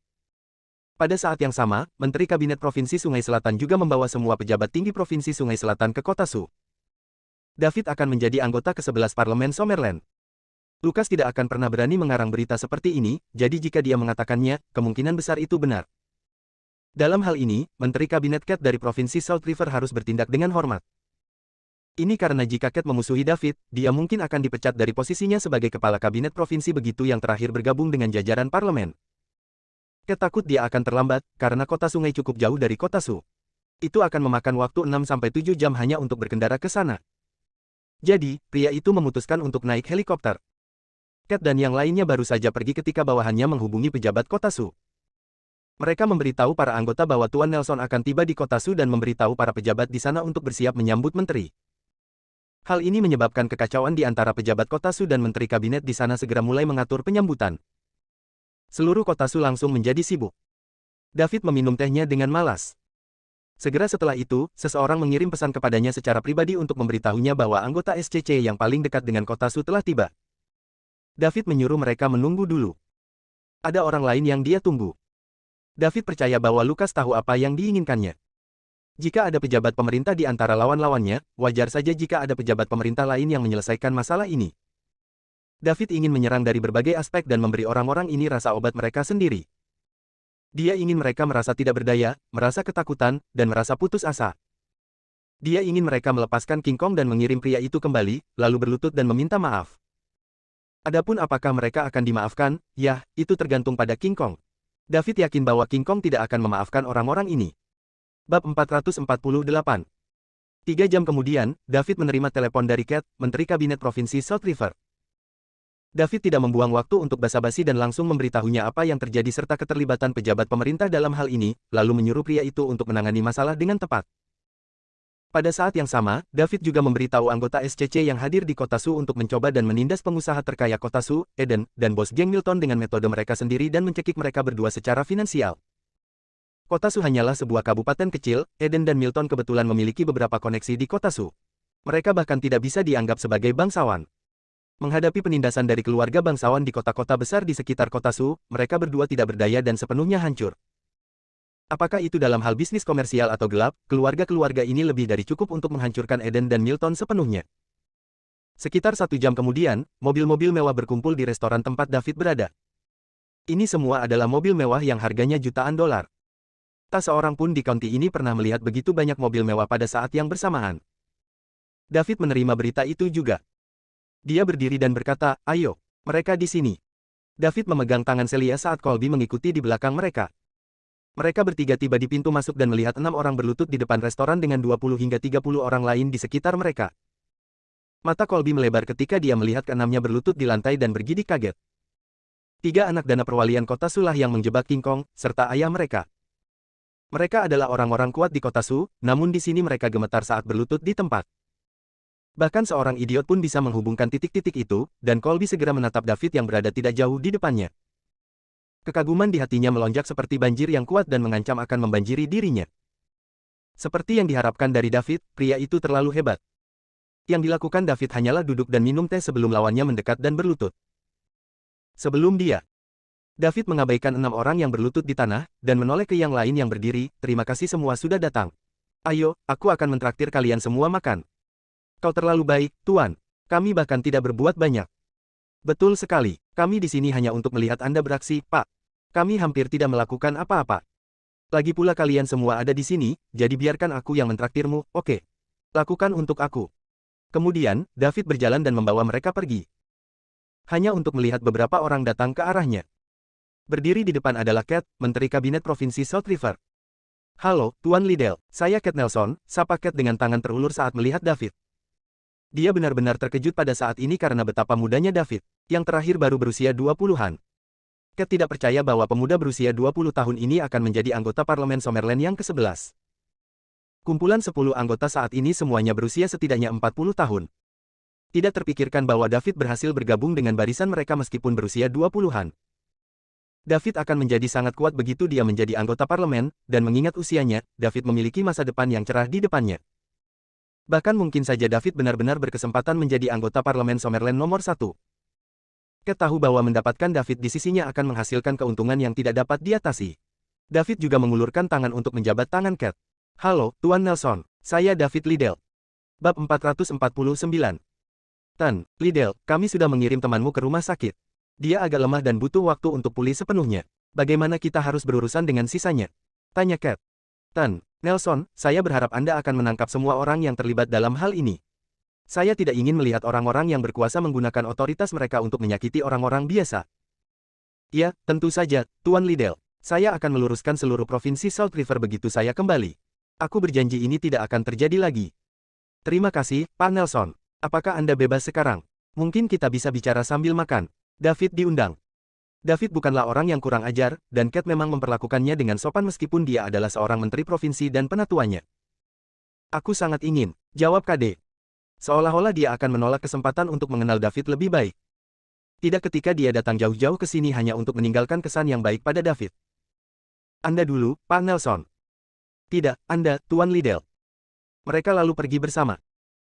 Pada saat yang sama, Menteri Kabinet Provinsi Sungai Selatan juga membawa semua pejabat tinggi Provinsi Sungai Selatan ke kota Su. David akan menjadi anggota ke-11 Parlemen Summerland. Lucas tidak akan pernah berani mengarang berita seperti ini, jadi jika dia mengatakannya, kemungkinan besar itu benar. Dalam hal ini, Menteri Kabinet Cat dari Provinsi South River harus bertindak dengan hormat. Ini karena jika Cat memusuhi David, dia mungkin akan dipecat dari posisinya sebagai kepala kabinet provinsi begitu yang terakhir bergabung dengan jajaran parlemen. Cat takut dia akan terlambat, karena kota sungai cukup jauh dari kota Su. Itu akan memakan waktu 6-7 jam hanya untuk berkendara ke sana. Jadi, pria itu memutuskan untuk naik helikopter. Cat dan yang lainnya baru saja pergi ketika bawahannya menghubungi pejabat kota Su. Mereka memberitahu para anggota bahwa Tuan Nelson akan tiba di kota Su dan memberitahu para pejabat di sana untuk bersiap menyambut menteri. Hal ini menyebabkan kekacauan di antara pejabat kota Su dan menteri kabinet di sana segera mulai mengatur penyambutan. Seluruh kota Su langsung menjadi sibuk. David meminum tehnya dengan malas. Segera setelah itu, seseorang mengirim pesan kepadanya secara pribadi untuk memberitahunya bahwa anggota SCC yang paling dekat dengan kota Su telah tiba. David menyuruh mereka menunggu dulu. Ada orang lain yang dia tunggu. David percaya bahwa Lucas tahu apa yang diinginkannya. Jika ada pejabat pemerintah di antara lawan-lawannya, wajar saja jika ada pejabat pemerintah lain yang menyelesaikan masalah ini. David ingin menyerang dari berbagai aspek dan memberi orang-orang ini rasa obat mereka sendiri. Dia ingin mereka merasa tidak berdaya, merasa ketakutan, dan merasa putus asa. Dia ingin mereka melepaskan King Kong dan mengirim pria itu kembali, lalu berlutut dan meminta maaf. Adapun apakah mereka akan dimaafkan, ya, itu tergantung pada King Kong. David yakin bahwa King Kong tidak akan memaafkan orang-orang ini. Bab 448. 3 jam kemudian, David menerima telepon dari Cat, Menteri Kabinet Provinsi South River. David tidak membuang waktu untuk basa-basi dan langsung memberitahunya apa yang terjadi serta keterlibatan pejabat pemerintah dalam hal ini, lalu menyuruh pria itu untuk menangani masalah dengan tepat. Pada saat yang sama, David juga memberitahu anggota SCC yang hadir di Kota Su untuk mencoba dan menindas pengusaha terkaya Kota Su, Eden, dan bos geng Milton dengan metode mereka sendiri dan mencekik mereka berdua secara finansial. Kota Su hanyalah sebuah kabupaten kecil, Eden dan Milton kebetulan memiliki beberapa koneksi di Kota Su. Mereka bahkan tidak bisa dianggap sebagai bangsawan. Menghadapi penindasan dari keluarga bangsawan di kota-kota besar di sekitar Kota Su, mereka berdua tidak berdaya dan sepenuhnya hancur. Apakah itu dalam hal bisnis komersial atau gelap, keluarga-keluarga ini lebih dari cukup untuk menghancurkan Eden dan Milton sepenuhnya. Sekitar 1 jam kemudian, mobil-mobil mewah berkumpul di restoran tempat David berada. Ini semua adalah mobil mewah yang harganya jutaan dolar. Tak seorang pun di county ini pernah melihat begitu banyak mobil mewah pada saat yang bersamaan. David menerima berita itu juga. Dia berdiri dan berkata, "Ayo, mereka di sini." David memegang tangan Celia saat Colby mengikuti di belakang mereka. Mereka bertiga tiba di pintu masuk dan melihat 6 orang berlutut di depan restoran dengan 20 hingga 30 orang lain di sekitar mereka. Mata Colby melebar ketika dia melihat keenamnya berlutut di lantai dan bergidik kaget. 3 anak dana perwalian Kota Su lah yang menjebak King Kong, serta ayah mereka. Mereka adalah orang-orang kuat di Kota Su, namun di sini mereka gemetar saat berlutut di tempat. Bahkan seorang idiot pun bisa menghubungkan titik-titik itu, dan Colby segera menatap David yang berada tidak jauh di depannya. Kekaguman di hatinya melonjak seperti banjir yang kuat dan mengancam akan membanjiri dirinya. Seperti yang diharapkan dari David, pria itu terlalu hebat. Yang dilakukan David hanyalah duduk dan minum teh sebelum lawannya mendekat dan berlutut. Sebelum dia, David mengabaikan 6 orang yang berlutut di tanah, dan menoleh ke yang lain yang berdiri, "Terima kasih semua sudah datang. Ayo, aku akan mentraktir kalian semua makan." "Kau terlalu baik, Tuan. Kami bahkan tidak berbuat banyak." "Betul sekali. Kami di sini hanya untuk melihat Anda beraksi, Pak. Kami hampir tidak melakukan apa-apa. Lagi pula kalian semua ada di sini, jadi biarkan aku yang mentraktirmu, oke? Lakukan untuk aku." Kemudian, David berjalan dan membawa mereka pergi. Hanya untuk melihat beberapa orang datang ke arahnya. Berdiri di depan adalah Cat, Menteri Kabinet Provinsi South River. "Halo, Tuan Liddell. Saya Cat Nelson," sapa Cat dengan tangan terulur saat melihat David. Dia benar-benar terkejut pada saat ini karena betapa mudanya David, yang terakhir baru berusia 20-an. Cat tidak percaya bahwa pemuda berusia 20 tahun ini akan menjadi anggota parlemen Summerland yang ke-11. Kumpulan 10 anggota saat ini semuanya berusia setidaknya 40 tahun. Tidak terpikirkan bahwa David berhasil bergabung dengan barisan mereka meskipun berusia 20-an. David akan menjadi sangat kuat begitu dia menjadi anggota parlemen, dan mengingat usianya, David memiliki masa depan yang cerah di depannya. Bahkan mungkin saja David benar-benar berkesempatan menjadi anggota parlemen Summerland nomor 1. Cat tahu bahwa mendapatkan David di sisinya akan menghasilkan keuntungan yang tidak dapat diatasi. David juga mengulurkan tangan untuk menjabat tangan Cat. "Halo, Tuan Nelson. Saya David Liddell." Bab 449. "Tan, Liddell, kami sudah mengirim temanmu ke rumah sakit. Dia agak lemah dan butuh waktu untuk pulih sepenuhnya. Bagaimana kita harus berurusan dengan sisanya?" tanya Cat. "Tan, Nelson, saya berharap Anda akan menangkap semua orang yang terlibat dalam hal ini. Saya tidak ingin melihat orang-orang yang berkuasa menggunakan otoritas mereka untuk menyakiti orang-orang biasa." "Ya, tentu saja, Tuan Liddell. Saya akan meluruskan seluruh provinsi South River begitu saya kembali. Aku berjanji ini tidak akan terjadi lagi." "Terima kasih, Pak Nelson. Apakah Anda bebas sekarang? Mungkin kita bisa bicara sambil makan." David diundang. David bukanlah orang yang kurang ajar, dan Cat memang memperlakukannya dengan sopan meskipun dia adalah seorang menteri provinsi dan penatuannya. "Aku sangat ingin," jawab KD. Seolah-olah dia akan menolak kesempatan untuk mengenal David lebih baik. Tidak ketika dia datang jauh-jauh ke sini hanya untuk meninggalkan kesan yang baik pada David. "Anda dulu, Pak Nelson." "Tidak, Anda, Tuan Liddell." Mereka lalu pergi bersama.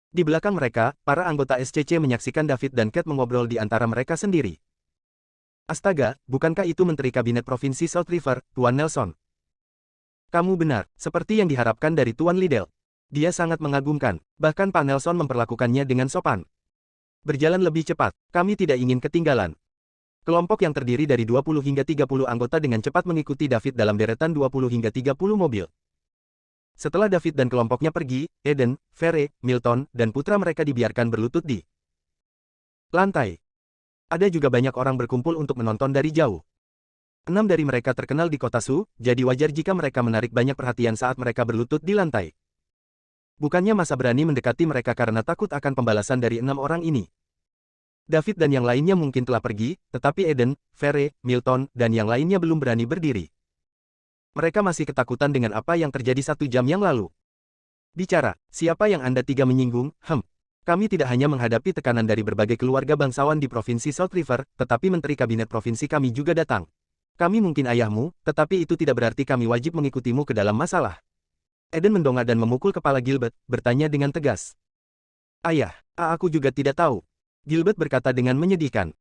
Di belakang mereka, para anggota SCC menyaksikan David dan Cat mengobrol di antara mereka sendiri. "Astaga, bukankah itu Menteri Kabinet Provinsi South River, Tuan Nelson?" "Kamu benar, seperti yang diharapkan dari Tuan Liddell. Dia sangat mengagumkan, bahkan Pak Nelson memperlakukannya dengan sopan. Berjalan lebih cepat, kami tidak ingin ketinggalan." Kelompok yang terdiri dari 20 hingga 30 anggota dengan cepat mengikuti David dalam deretan 20 hingga 30 mobil. Setelah David dan kelompoknya pergi, Eden, Vere, Milton, dan putra mereka dibiarkan berlutut di lantai. Ada juga banyak orang berkumpul untuk menonton dari jauh. 6 dari mereka terkenal di Kota Su, jadi wajar jika mereka menarik banyak perhatian saat mereka berlutut di lantai. Bukannya masa berani mendekati mereka karena takut akan pembalasan dari 6 orang ini. David dan yang lainnya mungkin telah pergi, tetapi Eden, Fere, Milton, dan yang lainnya belum berani berdiri. Mereka masih ketakutan dengan apa yang terjadi 1 jam yang lalu. Bicara, siapa yang Anda tiga menyinggung? Kami tidak hanya menghadapi tekanan dari berbagai keluarga bangsawan di Provinsi South River, tetapi Menteri Kabinet Provinsi kami juga datang. Kami mungkin ayahmu, tetapi itu tidak berarti kami wajib mengikutimu ke dalam masalah. Eden mendongak dan memukul kepala Gilbert, bertanya dengan tegas. Ayah, aku juga tidak tahu. Gilbert berkata dengan menyedihkan.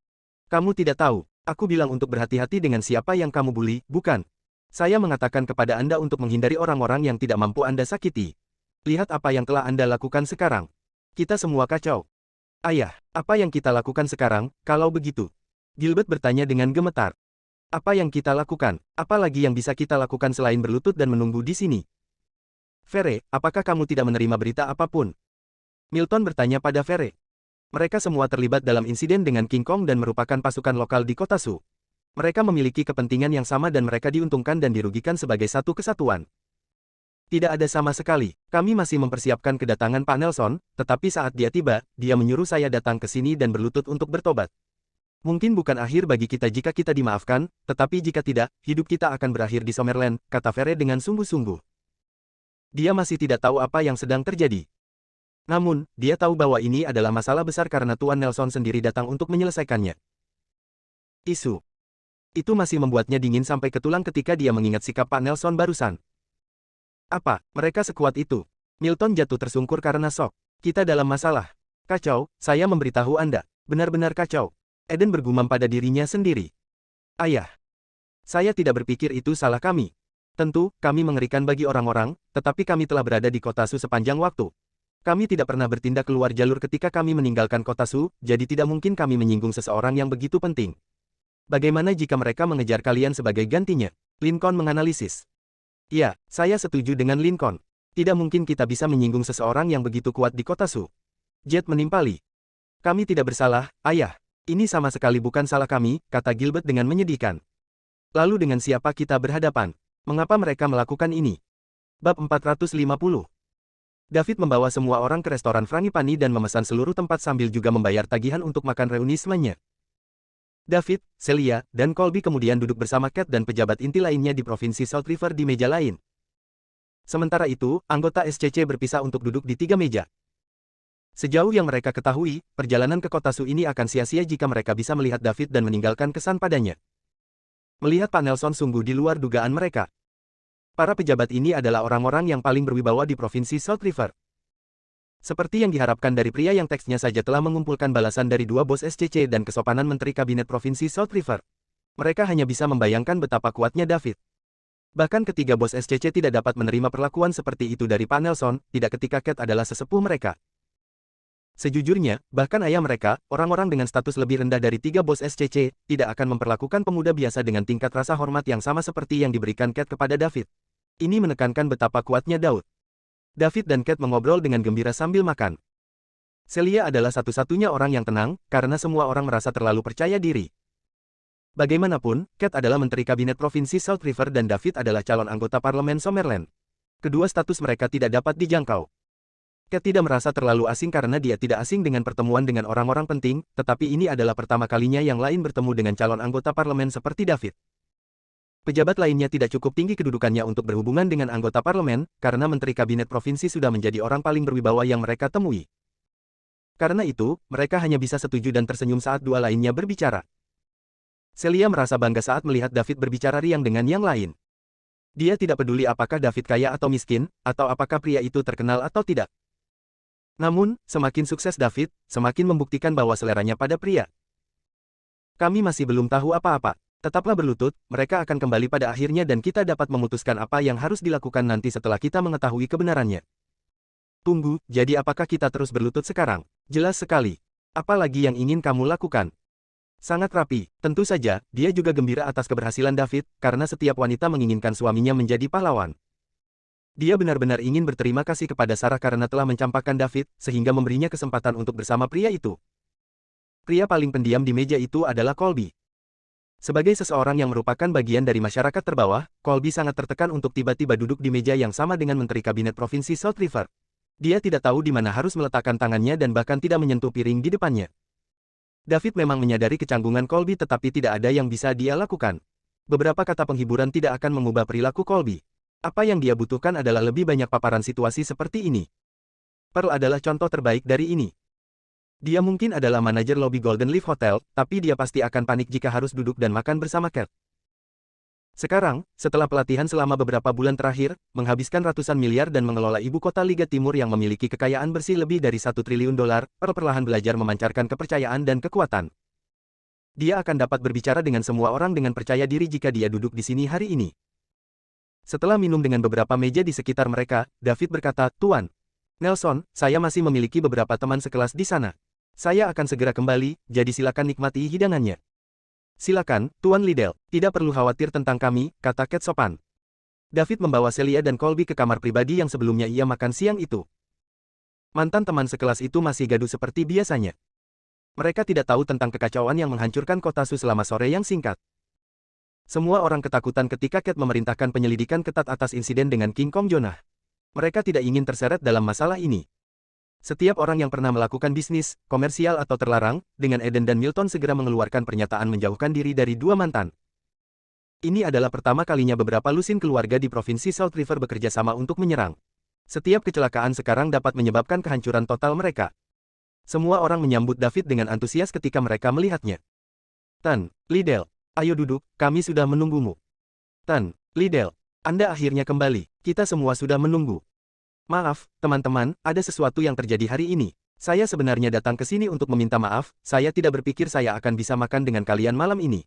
Kamu tidak tahu, aku bilang untuk berhati-hati dengan siapa yang kamu bully, bukan? Saya mengatakan kepada Anda untuk menghindari orang-orang yang tidak mampu Anda sakiti. Lihat apa yang telah Anda lakukan sekarang. Kita semua kacau. Ayah, apa yang kita lakukan sekarang, kalau begitu? Gilbert bertanya dengan gemetar. Apa yang kita lakukan? Apa lagi yang bisa kita lakukan selain berlutut dan menunggu di sini? Fere, apakah kamu tidak menerima berita apapun? Milton bertanya pada Fere. Mereka semua terlibat dalam insiden dengan King Kong dan merupakan pasukan lokal di kota Su. Mereka memiliki kepentingan yang sama dan mereka diuntungkan dan dirugikan sebagai satu kesatuan. Tidak ada sama sekali. Kami masih mempersiapkan kedatangan Pak Nelson, tetapi saat dia tiba, dia menyuruh saya datang ke sini dan berlutut untuk bertobat. Mungkin bukan akhir bagi kita jika kita dimaafkan, tetapi jika tidak, hidup kita akan berakhir di Summerland, kata Fere dengan sungguh-sungguh. Dia masih tidak tahu apa yang sedang terjadi. Namun, dia tahu bahwa ini adalah masalah besar karena Tuan Nelson sendiri datang untuk menyelesaikannya. Isu. Itu masih membuatnya dingin sampai ke tulang ketika dia mengingat sikap Pak Nelson barusan. Apa, mereka sekuat itu? Milton jatuh tersungkur karena shock. Kita dalam masalah. Kacau, saya memberitahu Anda. Benar-benar kacau. Eden bergumam pada dirinya sendiri. Ayah. Saya tidak berpikir itu salah kami. Tentu, kami mengerikan bagi orang-orang, tetapi kami telah berada di kota Su sepanjang waktu. Kami tidak pernah bertindak keluar jalur ketika kami meninggalkan kota Su, jadi tidak mungkin kami menyinggung seseorang yang begitu penting. Bagaimana jika mereka mengejar kalian sebagai gantinya? Lincoln menganalisis. Ya, saya setuju dengan Lincoln. Tidak mungkin kita bisa menyinggung seseorang yang begitu kuat di kota Su. Jet menimpali. Kami tidak bersalah, ayah. Ini sama sekali bukan salah kami, kata Gilbert dengan menyedihkan. Lalu dengan siapa kita berhadapan? Mengapa mereka melakukan ini? Bab 450. David membawa semua orang ke restoran Frangipani dan memesan seluruh tempat sambil juga membayar tagihan untuk makan reunismenya. David, Celia, dan Colby kemudian duduk bersama Cat dan pejabat inti lainnya di Provinsi South River di meja lain. Sementara itu, anggota SCC berpisah untuk duduk di 3 meja. Sejauh yang mereka ketahui, perjalanan ke kota Su ini akan sia-sia jika mereka bisa melihat David dan meninggalkan kesan padanya. Melihat Pak Nelson sungguh di luar dugaan mereka. Para pejabat ini adalah orang-orang yang paling berwibawa di Provinsi South River. Seperti yang diharapkan dari pria yang teksnya saja telah mengumpulkan balasan dari 2 bos SCC dan kesopanan Menteri Kabinet Provinsi South River. Mereka hanya bisa membayangkan betapa kuatnya David. Bahkan ketiga bos SCC tidak dapat menerima perlakuan seperti itu dari Pak Nelson, tidak ketika Cat adalah sesepuh mereka. Sejujurnya, bahkan ayah mereka, orang-orang dengan status lebih rendah dari 3 bos SCC, tidak akan memperlakukan pemuda biasa dengan tingkat rasa hormat yang sama seperti yang diberikan Cat kepada David. Ini menekankan betapa kuatnya Daud. David dan Cat mengobrol dengan gembira sambil makan. Celia adalah satu-satunya orang yang tenang, karena semua orang merasa terlalu percaya diri. Bagaimanapun, Cat adalah Menteri Kabinet Provinsi South River dan David adalah calon anggota Parlemen Summerland. Kedua status mereka tidak dapat dijangkau. Cat tidak merasa terlalu asing karena dia tidak asing dengan pertemuan dengan orang-orang penting, tetapi ini adalah pertama kalinya yang lain bertemu dengan calon anggota parlemen seperti David. Pejabat lainnya tidak cukup tinggi kedudukannya untuk berhubungan dengan anggota parlemen, karena Menteri Kabinet Provinsi sudah menjadi orang paling berwibawa yang mereka temui. Karena itu, mereka hanya bisa setuju dan tersenyum saat dua lainnya berbicara. Celia merasa bangga saat melihat David berbicara riang dengan yang lain. Dia tidak peduli apakah David kaya atau miskin, atau apakah pria itu terkenal atau tidak. Namun, semakin sukses David, semakin membuktikan bahwa seleranya pada pria. Kami masih belum tahu apa-apa. Tetaplah berlutut, mereka akan kembali pada akhirnya dan kita dapat memutuskan apa yang harus dilakukan nanti setelah kita mengetahui kebenarannya. Tunggu, jadi apakah kita terus berlutut sekarang? Jelas sekali. Apa lagi yang ingin kamu lakukan? Sangat rapi, tentu saja, dia juga gembira atas keberhasilan David, karena setiap wanita menginginkan suaminya menjadi pahlawan. Dia benar-benar ingin berterima kasih kepada Sarah karena telah mencampakkan David, sehingga memberinya kesempatan untuk bersama pria itu. Pria paling pendiam di meja itu adalah Colby. Sebagai seseorang yang merupakan bagian dari masyarakat terbawah, Colby sangat tertekan untuk tiba-tiba duduk di meja yang sama dengan Menteri Kabinet Provinsi South River. Dia tidak tahu di mana harus meletakkan tangannya dan bahkan tidak menyentuh piring di depannya. David memang menyadari kecanggungan Colby tetapi tidak ada yang bisa dia lakukan. Beberapa kata penghiburan tidak akan mengubah perilaku Colby. Apa yang dia butuhkan adalah lebih banyak paparan situasi seperti ini. Pearl adalah contoh terbaik dari ini. Dia mungkin adalah manajer lobi Golden Leaf Hotel, tapi dia pasti akan panik jika harus duduk dan makan bersama Cat. Sekarang, setelah pelatihan selama beberapa bulan terakhir, menghabiskan ratusan miliar dan mengelola ibu kota Liga Timur yang memiliki kekayaan bersih lebih dari $1 triliun, Pearl perlahan belajar memancarkan kepercayaan dan kekuatan. Dia akan dapat berbicara dengan semua orang dengan percaya diri jika dia duduk di sini hari ini. Setelah minum dengan beberapa meja di sekitar mereka, David berkata, "Tuan Nelson, saya masih memiliki beberapa teman sekelas di sana. Saya akan segera kembali, jadi silakan nikmati hidangannya." "Silakan, Tuan Liddell, tidak perlu khawatir tentang kami," kata Cat sopan. David membawa Celia dan Colby ke kamar pribadi yang sebelumnya ia makan siang itu. Mantan teman sekelas itu masih gaduh seperti biasanya. Mereka tidak tahu tentang kekacauan yang menghancurkan kota Su selama sore yang singkat. Semua orang ketakutan ketika Cat memerintahkan penyelidikan ketat atas insiden dengan King Kong Jonah. Mereka tidak ingin terseret dalam masalah ini. Setiap orang yang pernah melakukan bisnis, komersial atau terlarang, dengan Eden dan Milton segera mengeluarkan pernyataan menjauhkan diri dari dua mantan. Ini adalah pertama kalinya beberapa lusin keluarga di Provinsi South River bekerja sama untuk menyerang. Setiap kecelakaan sekarang dapat menyebabkan kehancuran total mereka. Semua orang menyambut David dengan antusias ketika mereka melihatnya. "Tan Liddell, ayo duduk, kami sudah menunggumu." "Tan Liddell, Anda akhirnya kembali, kita semua sudah menunggu." "Maaf, teman-teman, ada sesuatu yang terjadi hari ini. Saya sebenarnya datang ke sini untuk meminta maaf, saya tidak berpikir saya akan bisa makan dengan kalian malam ini.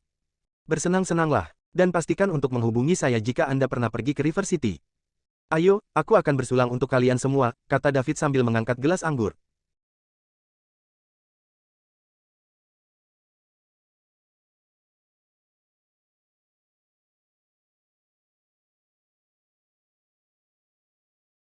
Bersenang-senanglah, dan pastikan untuk menghubungi saya jika Anda pernah pergi ke River City." "Ayo, aku akan bersulang untuk kalian semua," kata David sambil mengangkat gelas anggur.